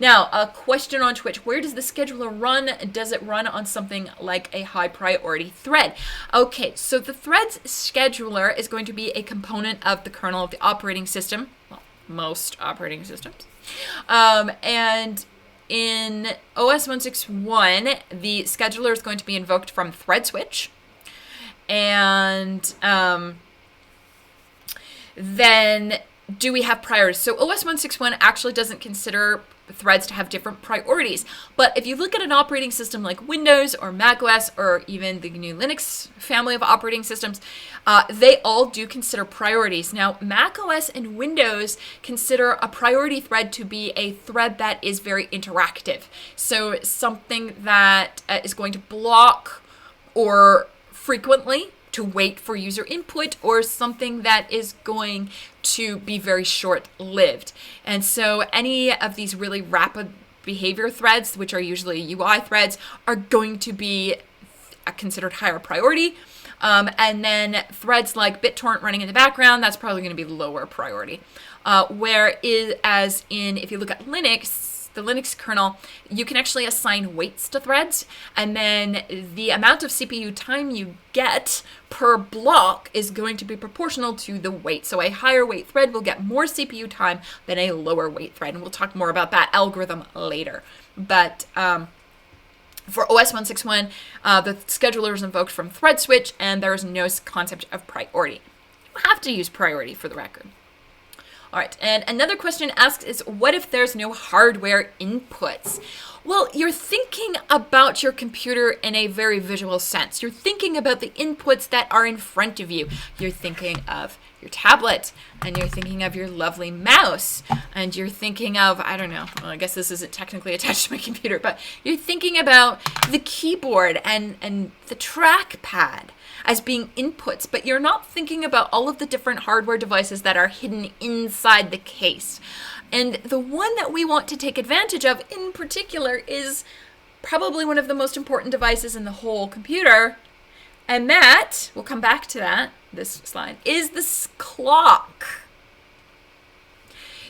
Now, a question on Twitch, where does the scheduler run? Does it run on something like a high priority thread? Okay, so the thread's scheduler is going to be a component of the kernel of the operating system, well, most operating systems. And in OS 161, the scheduler is going to be invoked from thread switch. And then do we have priorities? So OS 161 actually doesn't consider threads to have different priorities. But if you look at an operating system like Windows or macOS or even the new Linux family of operating systems, they all do consider priorities. Now, macOS and Windows consider a priority thread to be a thread that is very interactive. So something that is going to block or frequently to wait for user input, or something that is going to be very short-lived. And so any of these really rapid behavior threads, which are usually UI threads, are going to be considered higher priority. And then threads like BitTorrent running in the background, that's probably going to be lower priority. Whereas if you look at Linux, the Linux kernel, you can actually assign weights to threads, and then the amount of CPU time you get per block is going to be proportional to the weight. So a higher weight thread will get more CPU time than a lower weight thread, and we'll talk more about that algorithm later. But for OS 161, the scheduler is invoked from thread switch, and there is no concept of priority. You have to use priority for the record. All right, and another question asked is, what if there's no hardware inputs? Well, you're thinking about your computer in a very visual sense. You're thinking about the inputs that are in front of you. You're thinking of your tablet, and you're thinking of your lovely mouse, and you're thinking of, I don't know, well, I guess this isn't technically attached to my computer, but you're thinking about the keyboard and the trackpad as being inputs, but you're not thinking about all of the different hardware devices that are hidden inside the case. And the one that we want to take advantage of in particular is probably one of the most important devices in the whole computer, And that, we'll come back to that, this slide, is this clock.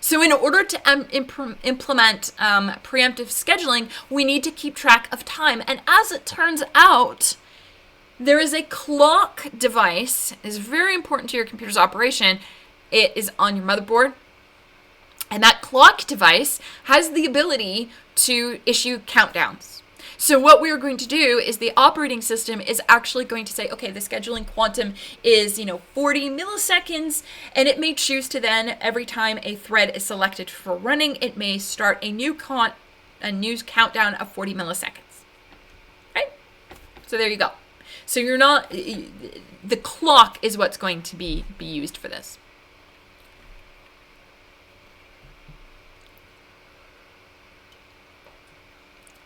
So in order to implement preemptive scheduling, we need to keep track of time. And as it turns out, there is a clock device. It's very important to your computer's operation. It is on your motherboard. And that clock device has the ability to issue countdowns. So what we're going to do is the operating system is actually going to say, okay, the scheduling quantum is, 40 milliseconds, and it may choose to then, every time a thread is selected for running, it may start a new countdown of 40 milliseconds. Right? So there you go. So the clock is what's going to be used for this.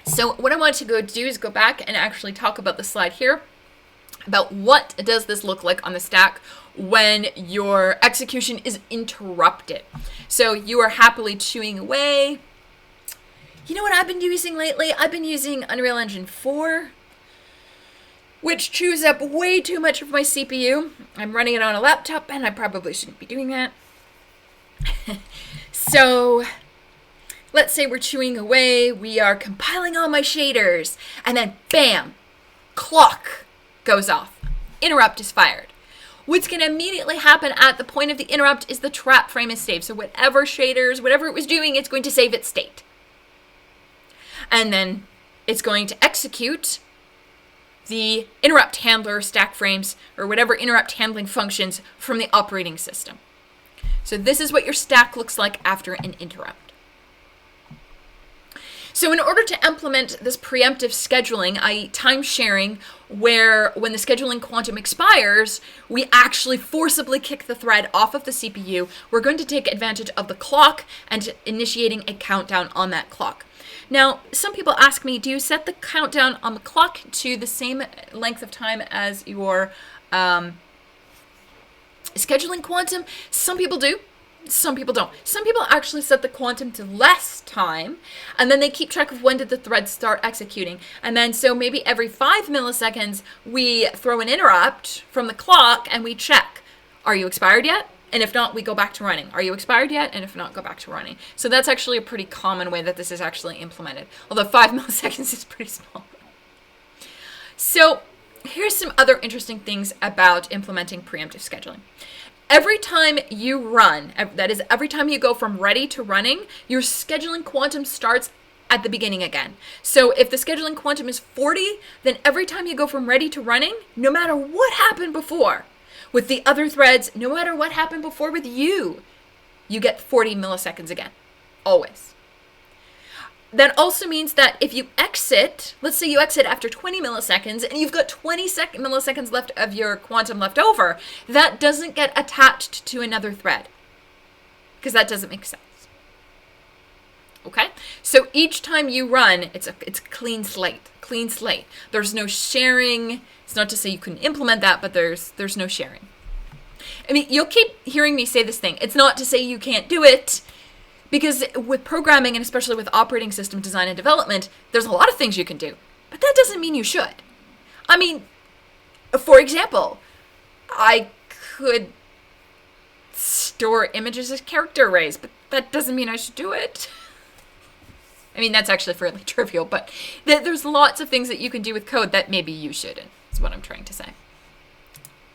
So what I want to do is go back and actually talk about the slide here, about what does this look like on the stack when your execution is interrupted. So you are happily chewing away. You know what I've been using lately? I've been using Unreal Engine 4, which chews up way too much of my CPU. I'm running it on a laptop, and I probably shouldn't be doing that. So let's say we're chewing away, we are compiling all my shaders, and then bam, clock goes off. Interrupt is fired. What's going to immediately happen at the point of the interrupt is the trap frame is saved. So whatever shaders, whatever it was doing, it's going to save its state. And then it's going to execute the interrupt handler stack frames or whatever interrupt handling functions from the operating system. So this is what your stack looks like after an interrupt. So in order to implement this preemptive scheduling, i.e. time sharing, where when the scheduling quantum expires, we actually forcibly kick the thread off of the CPU, we're going to take advantage of the clock and initiating a countdown on that clock. Now, some people ask me, do you set the countdown on the clock to the same length of time as your scheduling quantum? Some people do. Some people don't. Some people actually set the quantum to less time, and then they keep track of when did the thread start executing. And then so maybe every 5 milliseconds, we throw an interrupt from the clock and we check, are you expired yet? And if not, we go back to running. Are you expired yet? And if not, go back to running. So that's actually a pretty common way that this is actually implemented, although 5 milliseconds is pretty small. So here's some other interesting things about implementing preemptive scheduling. Every time you run, that is every time you go from ready to running, your scheduling quantum starts at the beginning again. So if the scheduling quantum is 40, then every time you go from ready to running, no matter what happened before with the other threads, no matter what happened before with you, you get 40 milliseconds again, always. That also means that if you exit, let's say you exit after 20 milliseconds and you've got 20 milliseconds left of your quantum left over, that doesn't get attached to another thread because that doesn't make sense. Okay? So each time you run, it's a clean slate. There's no sharing. It's not to say you couldn't implement that, but there's no sharing. I mean, you'll keep hearing me say this thing. It's not to say you can't do it. Because with programming, and especially with operating system design and development, there's a lot of things you can do. But that doesn't mean you should. I mean, for example, I could store images as character arrays, but that doesn't mean I should do it. I mean, that's actually fairly trivial, but there's lots of things that you can do with code that maybe you shouldn't, is what I'm trying to say.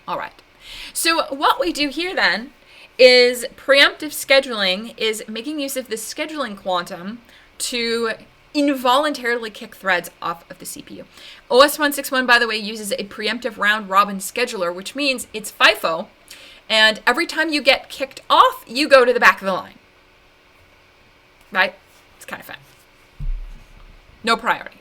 All right. So what we do here then is preemptive scheduling is making use of the scheduling quantum to involuntarily kick threads off of the CPU. OS 161, by the way, uses a preemptive round-robin scheduler, which means it's FIFO, and every time you get kicked off, you go to the back of the line. Right? It's kind of fun. No priority.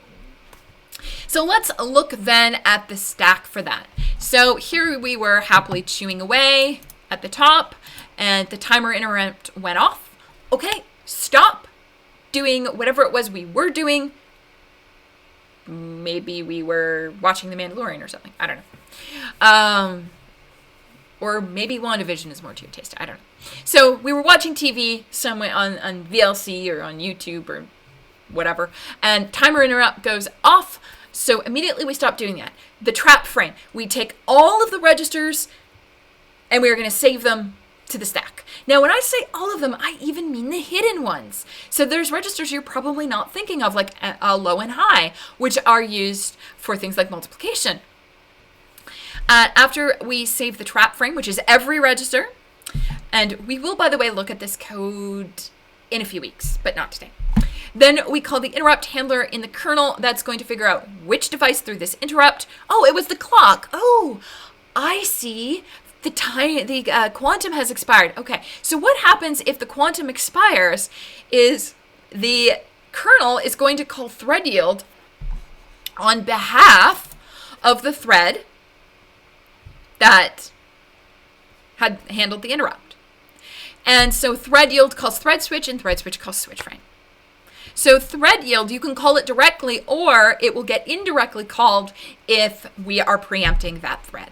So let's look then at the stack for that. So here we were happily chewing away at the top, and the timer interrupt went off. Okay, stop doing whatever it was we were doing. Maybe we were watching The Mandalorian or something. I don't know. Or maybe WandaVision is more to your taste. I don't know. So we were watching TV somewhere on VLC or on YouTube or whatever, and timer interrupt goes off. So immediately we stop doing that. The trap frame, we take all of the registers and we're going to save them to the stack. Now, when I say all of them, I even mean the hidden ones. So there's registers you're probably not thinking of, like low and high, which are used for things like multiplication. After we save the trap frame, which is every register, and we will, by the way, look at this code in a few weeks, but not today. Then we call the interrupt handler in the kernel. That's going to figure out which device threw this interrupt. Oh, it was the clock. Oh, I see. The quantum has expired. Okay, so what happens if the quantum expires is the kernel is going to call thread yield on behalf of the thread that had handled the interrupt. And so thread yield calls thread switch and thread switch calls switch frame. So thread yield, you can call it directly, or it will get indirectly called if we are preempting that thread.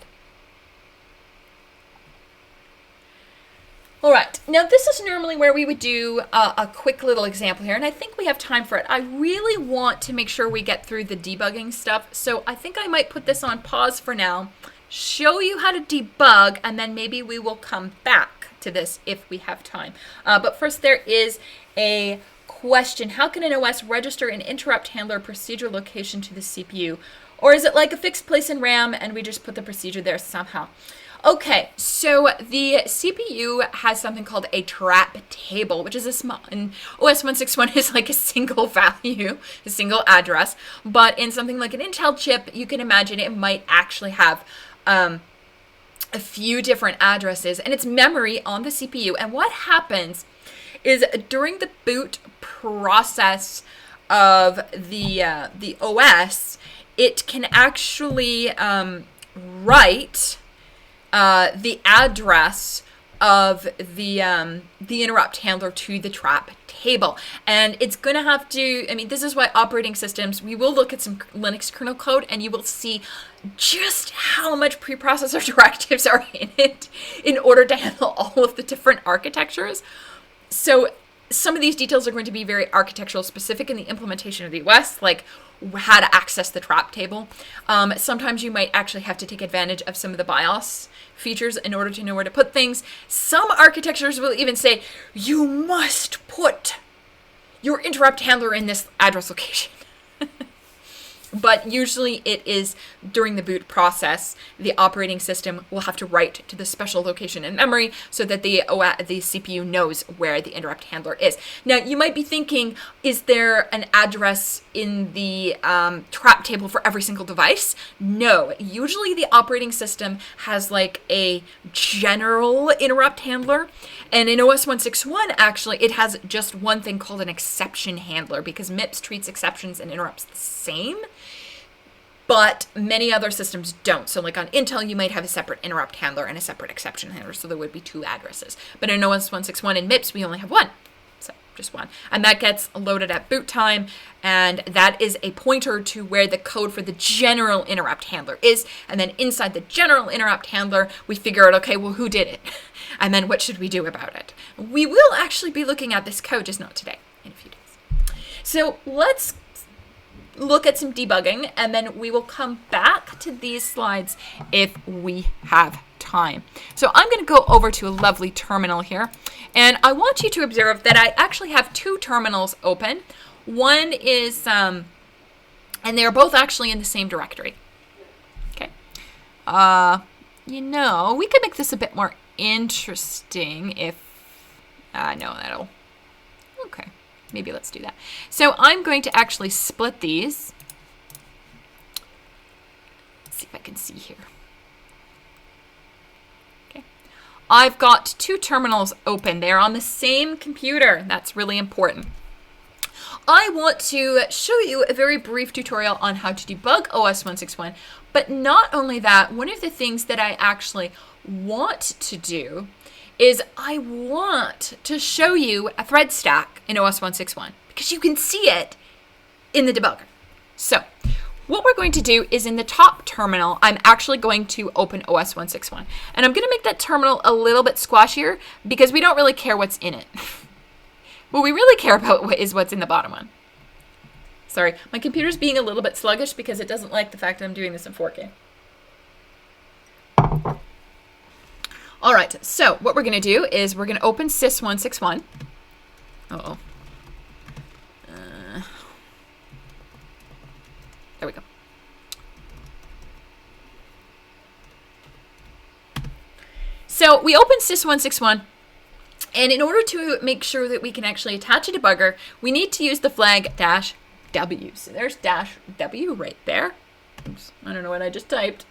All right, now this is normally where we would do a quick little example here, and I think we have time for it. I really want to make sure we get through the debugging stuff, so I think I might put this on pause for now, show you how to debug, and then maybe we will come back to this if we have time. But first, there is a question. How can an OS register an interrupt handler procedure location to the CPU? Or is it like a fixed place in RAM and we just put the procedure there somehow? Okay, so the CPU has something called a trap table, which is a small, and OS 161 is like a single value, a single address, but in something like an Intel chip, you can imagine it might actually have a few different addresses, and it's memory on the CPU. And what happens is during the boot process of the OS, it can actually write the address of the interrupt handler to the trap table. And it's going to have to, I mean, this is why operating systems, we will look at some Linux kernel code and you will see just how much preprocessor directives are in it in order to handle all of the different architectures. So some of these details are going to be very architectural specific in the implementation of the OS, like how to access the trap table. Sometimes you might actually have to take advantage of some of the BIOS features in order to know where to put things. Some architectures will even say, you must put your interrupt handler in this address location. But usually it is during the boot process, the operating system will have to write to the special location in memory so that the CPU knows where the interrupt handler is. Now, you might be thinking, is there an address in the trap table for every single device? No. Usually the operating system has like a general interrupt handler. And in OS 161, actually, it has just one thing called an exception handler because MIPS treats exceptions and interrupts the same. But many other systems don't. So like on Intel, you might have a separate interrupt handler and a separate exception handler. So there would be two addresses. But in OS 161 and MIPS, we only have one. So just one. And that gets loaded at boot time. And that is a pointer to where the code for the general interrupt handler is. And then inside the general interrupt handler, we figure out, okay, well, who did it? And then what should we do about it? We will actually be looking at this code, just not today, in a few days. So let's look at some debugging, and then we will come back to these slides if we have time. So I'm going to go over to a lovely terminal here, and I want you to observe that I actually have two terminals open. One is, and they're both actually in the same directory. Okay. You know, we could make this a bit more interesting if, no, that'll, okay. Maybe let's do that. So I'm going to actually split these. Let's see if I can see here. Okay. I've got two terminals open. They're on the same computer. That's really important. I want to show you a very brief tutorial on how to debug OS 161. But not only that, one of the things that I actually want to do is I want to show you a thread stack in OS 161 because you can see it in the debugger. So what we're going to do is in the top terminal, I'm actually going to open OS 161. And I'm going to make that terminal a little bit squashier because we don't really care what's in it. What we really care about is what's in the bottom one. Sorry, my computer's being a little bit sluggish because it doesn't like the fact that I'm doing this in 4K. All right, so what we're going to do is we're going to open sys161. Uh-oh. There we go. So we open sys161, and in order to make sure that we can actually attach a debugger, we need to use the flag -w. So there's -w right there. Oops, I don't know what I just typed.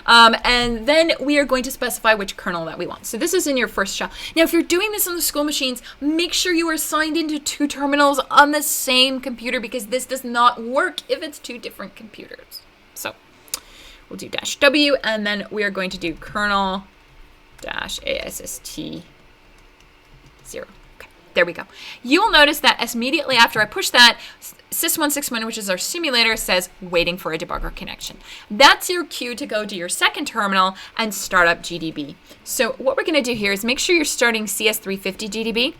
And then we are going to specify which kernel that we want. So this is in your first shell. Now, if you're doing this on the school machines, make sure you are signed into 2 terminals on the same computer, because this does not work if it's 2 different computers. So we'll do -w, and then we are going to do kernel -ASST 0. Okay, there we go. You will notice that immediately after I push that, sys161, which is our simulator, says waiting for a debugger connection. That's your cue to go to your second terminal and start up GDB. So what we're going to do here is make sure you're starting CS350 GDB.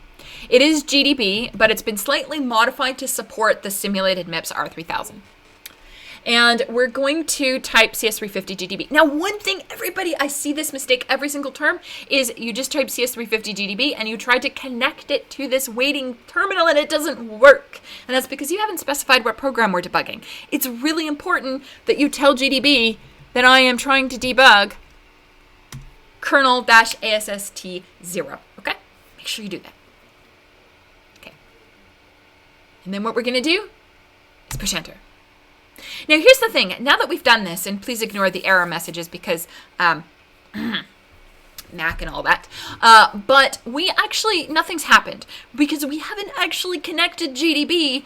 It is GDB, but it's been slightly modified to support the simulated MIPS R3000. And we're going to type CS350 GDB. Now, one thing, everybody, I see this mistake every single term, is you just type CS350 GDB and you try to connect it to this waiting terminal and it doesn't work. And that's because you haven't specified what program we're debugging. It's really important that you tell GDB that I am trying to debug kernel-ASST 0. Okay? Make sure you do that. Okay. And then what we're going to do is push enter. Now, here's the thing. Now that we've done this, and please ignore the error messages because Mac and all that, but nothing's happened because we haven't actually connected GDB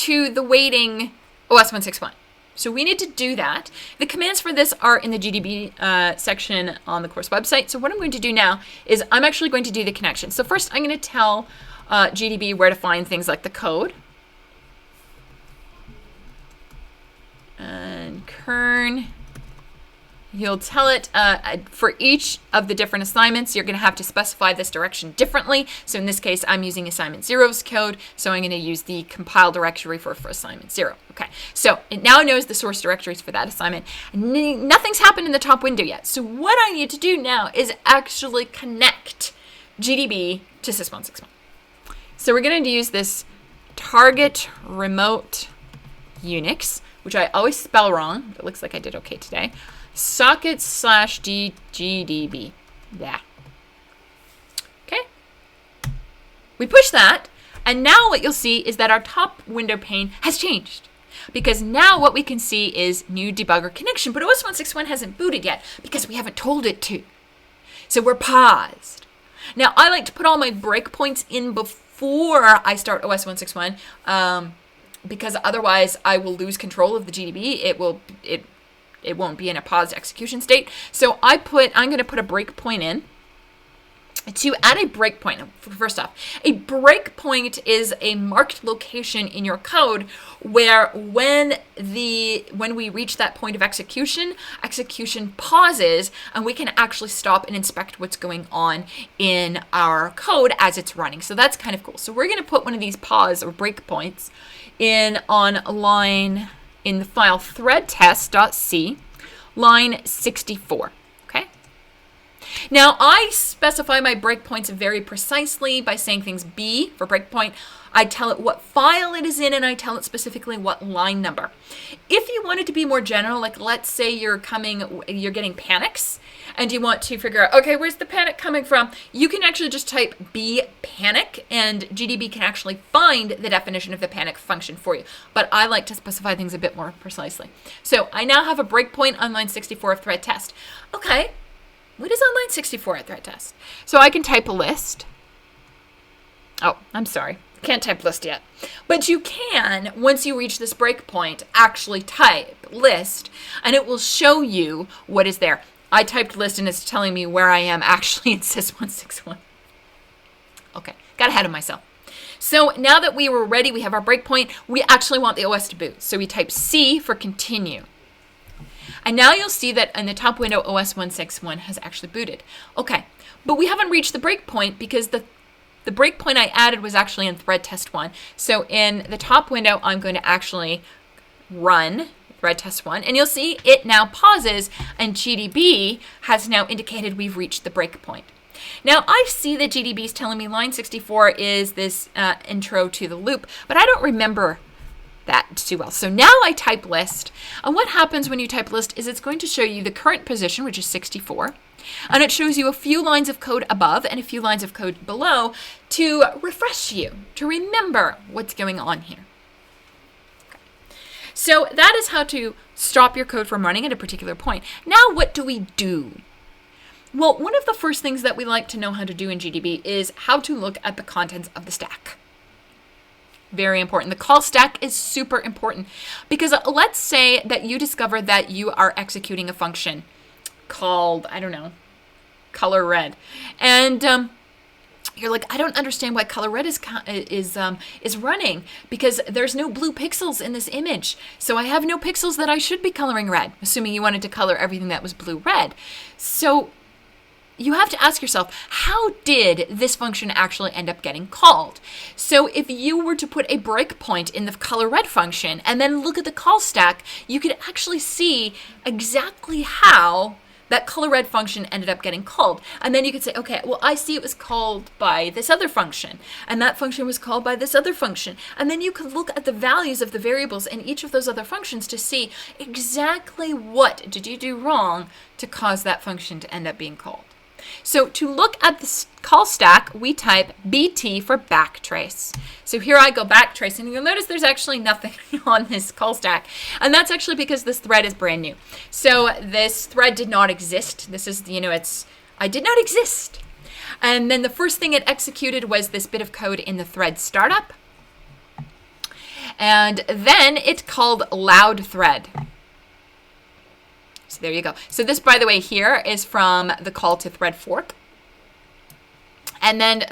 to the waiting OS161. So we need to do that. The commands for this are in the GDB section on the course website. So what I'm going to do now is I'm actually going to do the connection. So first, I'm going to tell GDB where to find things like the code. And kern, you'll tell it for each of the different assignments, you're going to have to specify this direction differently. So in this case, I'm using assignment 0's code, so I'm going to use the compile directory for assignment 0. Okay, so it now knows the source directories for that assignment. Nothing's happened in the top window yet. So what I need to do now is actually connect GDB to sys161. So we're going to use this target remote Unix, which I always spell wrong, but it looks like I did okay today. Socket/GDB. Yeah. Okay. We push that, and now what you'll see is that our top window pane has changed. Because now what we can see is new debugger connection, but OS161 hasn't booted yet because we haven't told it to. So we're paused. Now, I like to put all my breakpoints in before I start OS161, because otherwise I will lose control of the GDB. It won't be in a paused execution state. So I'm going to put a breakpoint in. To add a breakpoint, first off, a breakpoint is a marked location in your code where when we reach that point of execution pauses and we can actually stop and inspect what's going on in our code as it's running. So that's kind of cool. So we're going to put one of these pause or breakpoints in on line in the file threadtest.c, line 64. Okay. Now I specify my breakpoints very precisely by saying things B for breakpoint. I tell it what file it is in, and I tell it specifically what line number. If you want it to be more general, like let's say you're getting panics, and you want to figure out, okay, where's the panic coming from? You can actually just type B panic, and GDB can actually find the definition of the panic function for you. But I like to specify things a bit more precisely. So I now have a breakpoint on line 64 of thread test. Okay, what is on line 64 at thread test? So I can type a list. Oh, I'm sorry. Can't type list yet. But you can, once you reach this breakpoint, actually type list, and it will show you what is there. I typed list, and it's telling me where I am actually in sys161. Okay, got ahead of myself. So now that we were ready, we have our breakpoint, we actually want the OS to boot. So we type C for continue. And now you'll see that in the top window, OS161 has actually booted. Okay, but we haven't reached the breakpoint because the The breakpoint I added was actually in thread test 1. So in the top window, I'm going to actually run thread test 1, and you'll see it now pauses, and GDB has now indicated we've reached the breakpoint. Now, I see that GDB is telling me line 64 is this intro to the loop, but I don't remember that too well. So now I type list, and what happens when you type list is it's going to show you the current position, which is 64, and it shows you a few lines of code above and a few lines of code below to refresh you, to remember what's going on here. So that is how to stop your code from running at a particular point. Now, what do we do? Well, one of the first things that we like to know how to do in GDB is how to look at the contents of the stack. Very important. The call stack is super important because let's say that you discover that you are executing a function called, I don't know, color red. And you're like, I don't understand why color red is running because there's no blue pixels in this image. So I have no pixels that I should be coloring red, assuming you wanted to color everything that was blue red. So you have to ask yourself, how did this function actually end up getting called? So if you were to put a breakpoint in the color red function and then look at the call stack, you could actually see exactly how that color red function ended up getting called. And then you could say, okay, well, I see it was called by this other function, and that function was called by this other function. And then you could look at the values of the variables in each of those other functions to see exactly what did you do wrong to cause that function to end up being called. So to look at the call stack, we type BT for backtrace. So here I go backtrace, and you'll notice there's actually nothing on this call stack. And that's actually because this thread is brand new. So this thread did not exist. This is, I did not exist. And then the first thing it executed was this bit of code in the thread startup. And then it called loud thread. So there you go. So this, by the way, here is from the call to thread fork. And then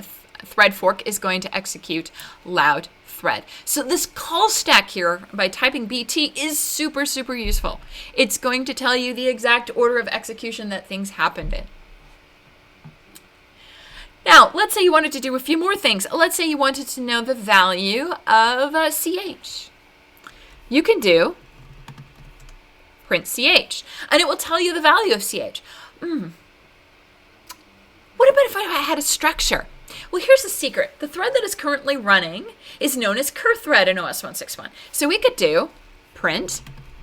thread fork is going to execute loud thread. So this call stack here, by typing BT, is super, super useful. It's going to tell you the exact order of execution that things happened in. Now, let's say you wanted to do a few more things. Let's say you wanted to know the value of CH. You can do print CH, and it will tell you the value of CH. What about if I had a structure? Well, here's the secret. The thread that is currently running is known as cur thread in OS 161. So we could do print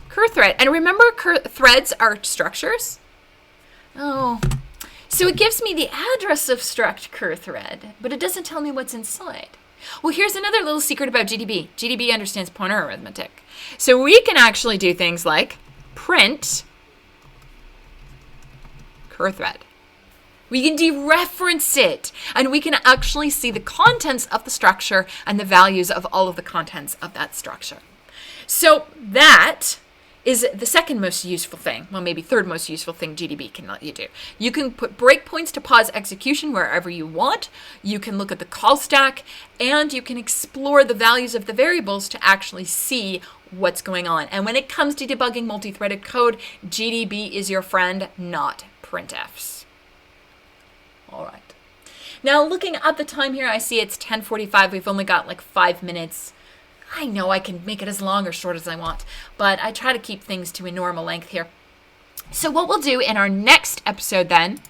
cur thread. And remember, threads are structures? Oh, so it gives me the address of struct cur thread, but it doesn't tell me what's inside. Well, here's another little secret about GDB. GDB understands pointer arithmetic. So we can actually do things like print cur thread. We can dereference it, and we can actually see the contents of the structure and the values of all of the contents of that structure. So that is the second most useful thing, well, maybe third most useful thing GDB can let you do. You can put breakpoints to pause execution wherever you want. You can look at the call stack, and you can explore the values of the variables to actually see what's going on. And when it comes to debugging multi-threaded code, GDB is your friend, not printfs. All right. Now, looking at the time here, I see it's 10:45. We've only got like 5 minutes. I know I can make it as long or short as I want, but I try to keep things to a normal length here. So what we'll do in our next episode then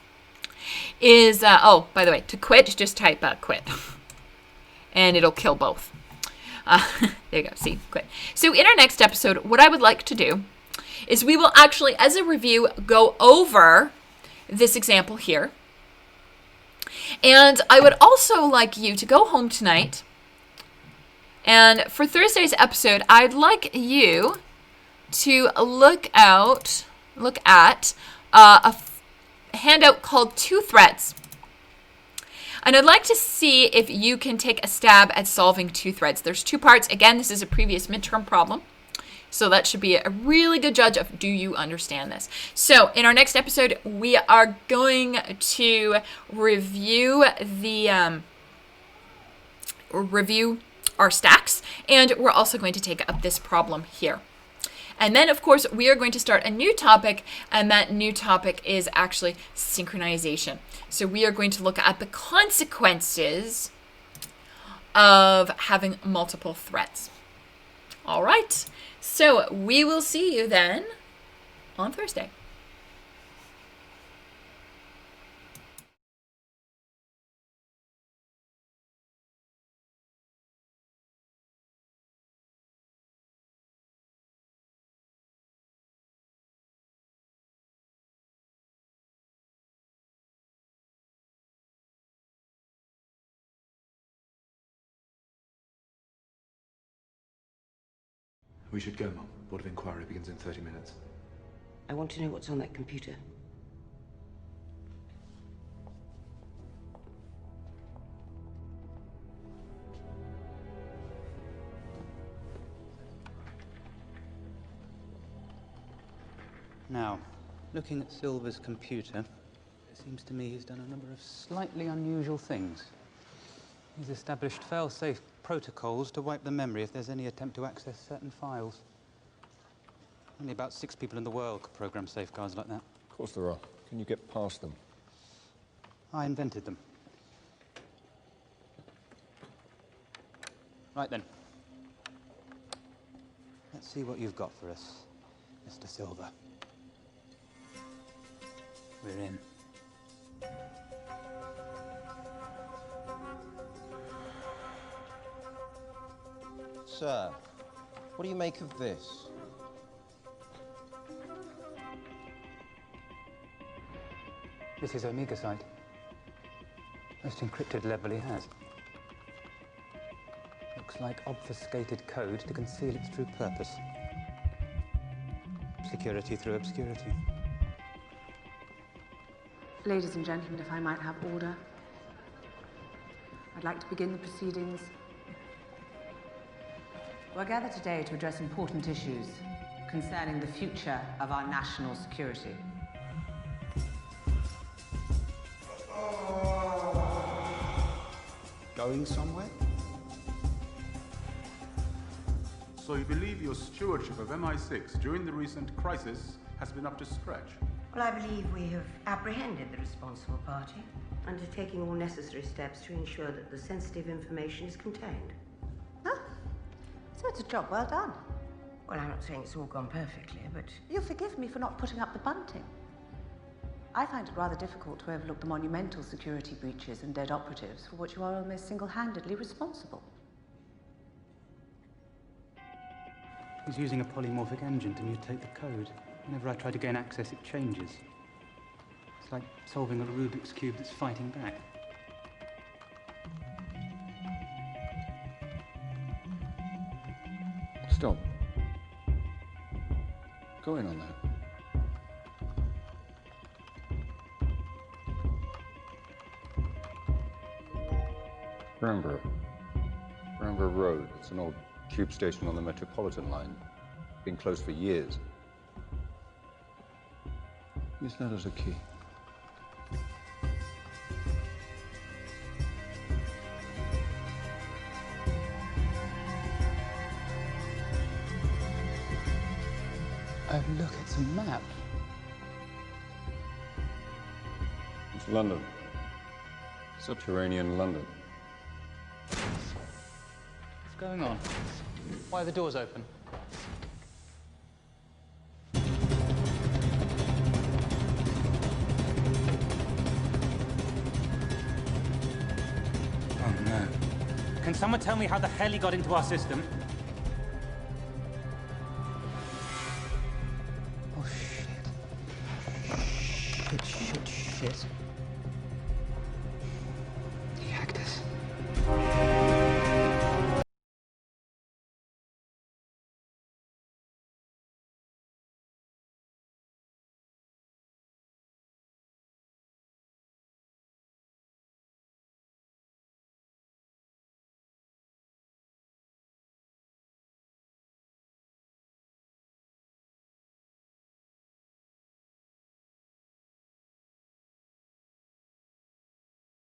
is, oh, by the way, to quit, just type quit, and it'll kill both. There you go. See, quit. So in our next episode, what I would like to do is we will actually, as a review, go over this example here. And I would also like you to go home tonight. And for Thursday's episode, I'd like you to look at a handout called Two Threads. And I'd like to see if you can take a stab at solving two threads. There's 2 parts. Again, this is a previous midterm problem. So that should be a really good judge of, do you understand this? So in our next episode, we are going to review our stacks, and we're also going to take up this problem here. And then, of course, we are going to start a new topic, and that new topic is actually synchronization. So we are going to look at the consequences of having multiple threads. All right. So we will see you then on Thursday. We should go, Mom. Board of Inquiry begins in 30 minutes. I want to know what's on that computer. Now, looking at Silver's computer, it seems to me he's done a number of slightly unusual things. He's established fail-safe protocols to wipe the memory if there's any attempt to access certain files. Only about 6 people in the world could program safeguards like that. Of course there are. Can you get past them? I invented them. Right then. Let's see what you've got for us, Mr. Silver. We're in. Sir, what do you make of this? This is Omega site. Most encrypted level he has. Looks like obfuscated code to conceal its true purpose. Security through obscurity. Ladies and gentlemen, if I might have order. I'd like to begin the proceedings. We're gathered today to address important issues concerning the future of our national security. Going somewhere? So you believe your stewardship of MI6 during the recent crisis has been up to scratch? Well, I believe we have apprehended the responsible party, undertaking all necessary steps to ensure that the sensitive information is contained. Huh? So it's a job well done. Well, I'm not saying it's all gone perfectly, but... You'll forgive me for not putting up the bunting. I find it rather difficult to overlook the monumental security breaches and dead operatives for which you are almost single-handedly responsible. He's using a polymorphic engine to mutate the code. Whenever I try to gain access, it changes. It's like solving a Rubik's Cube that's fighting back. Stop. Go in on that. Remember Road. It's an old tube station on the Metropolitan line. Been closed for years. Use that as a key. Oh, look, it's a map. It's London. Subterranean London. What's going on? Why are the doors open? Oh, no. Can someone tell me how the hell he got into our system?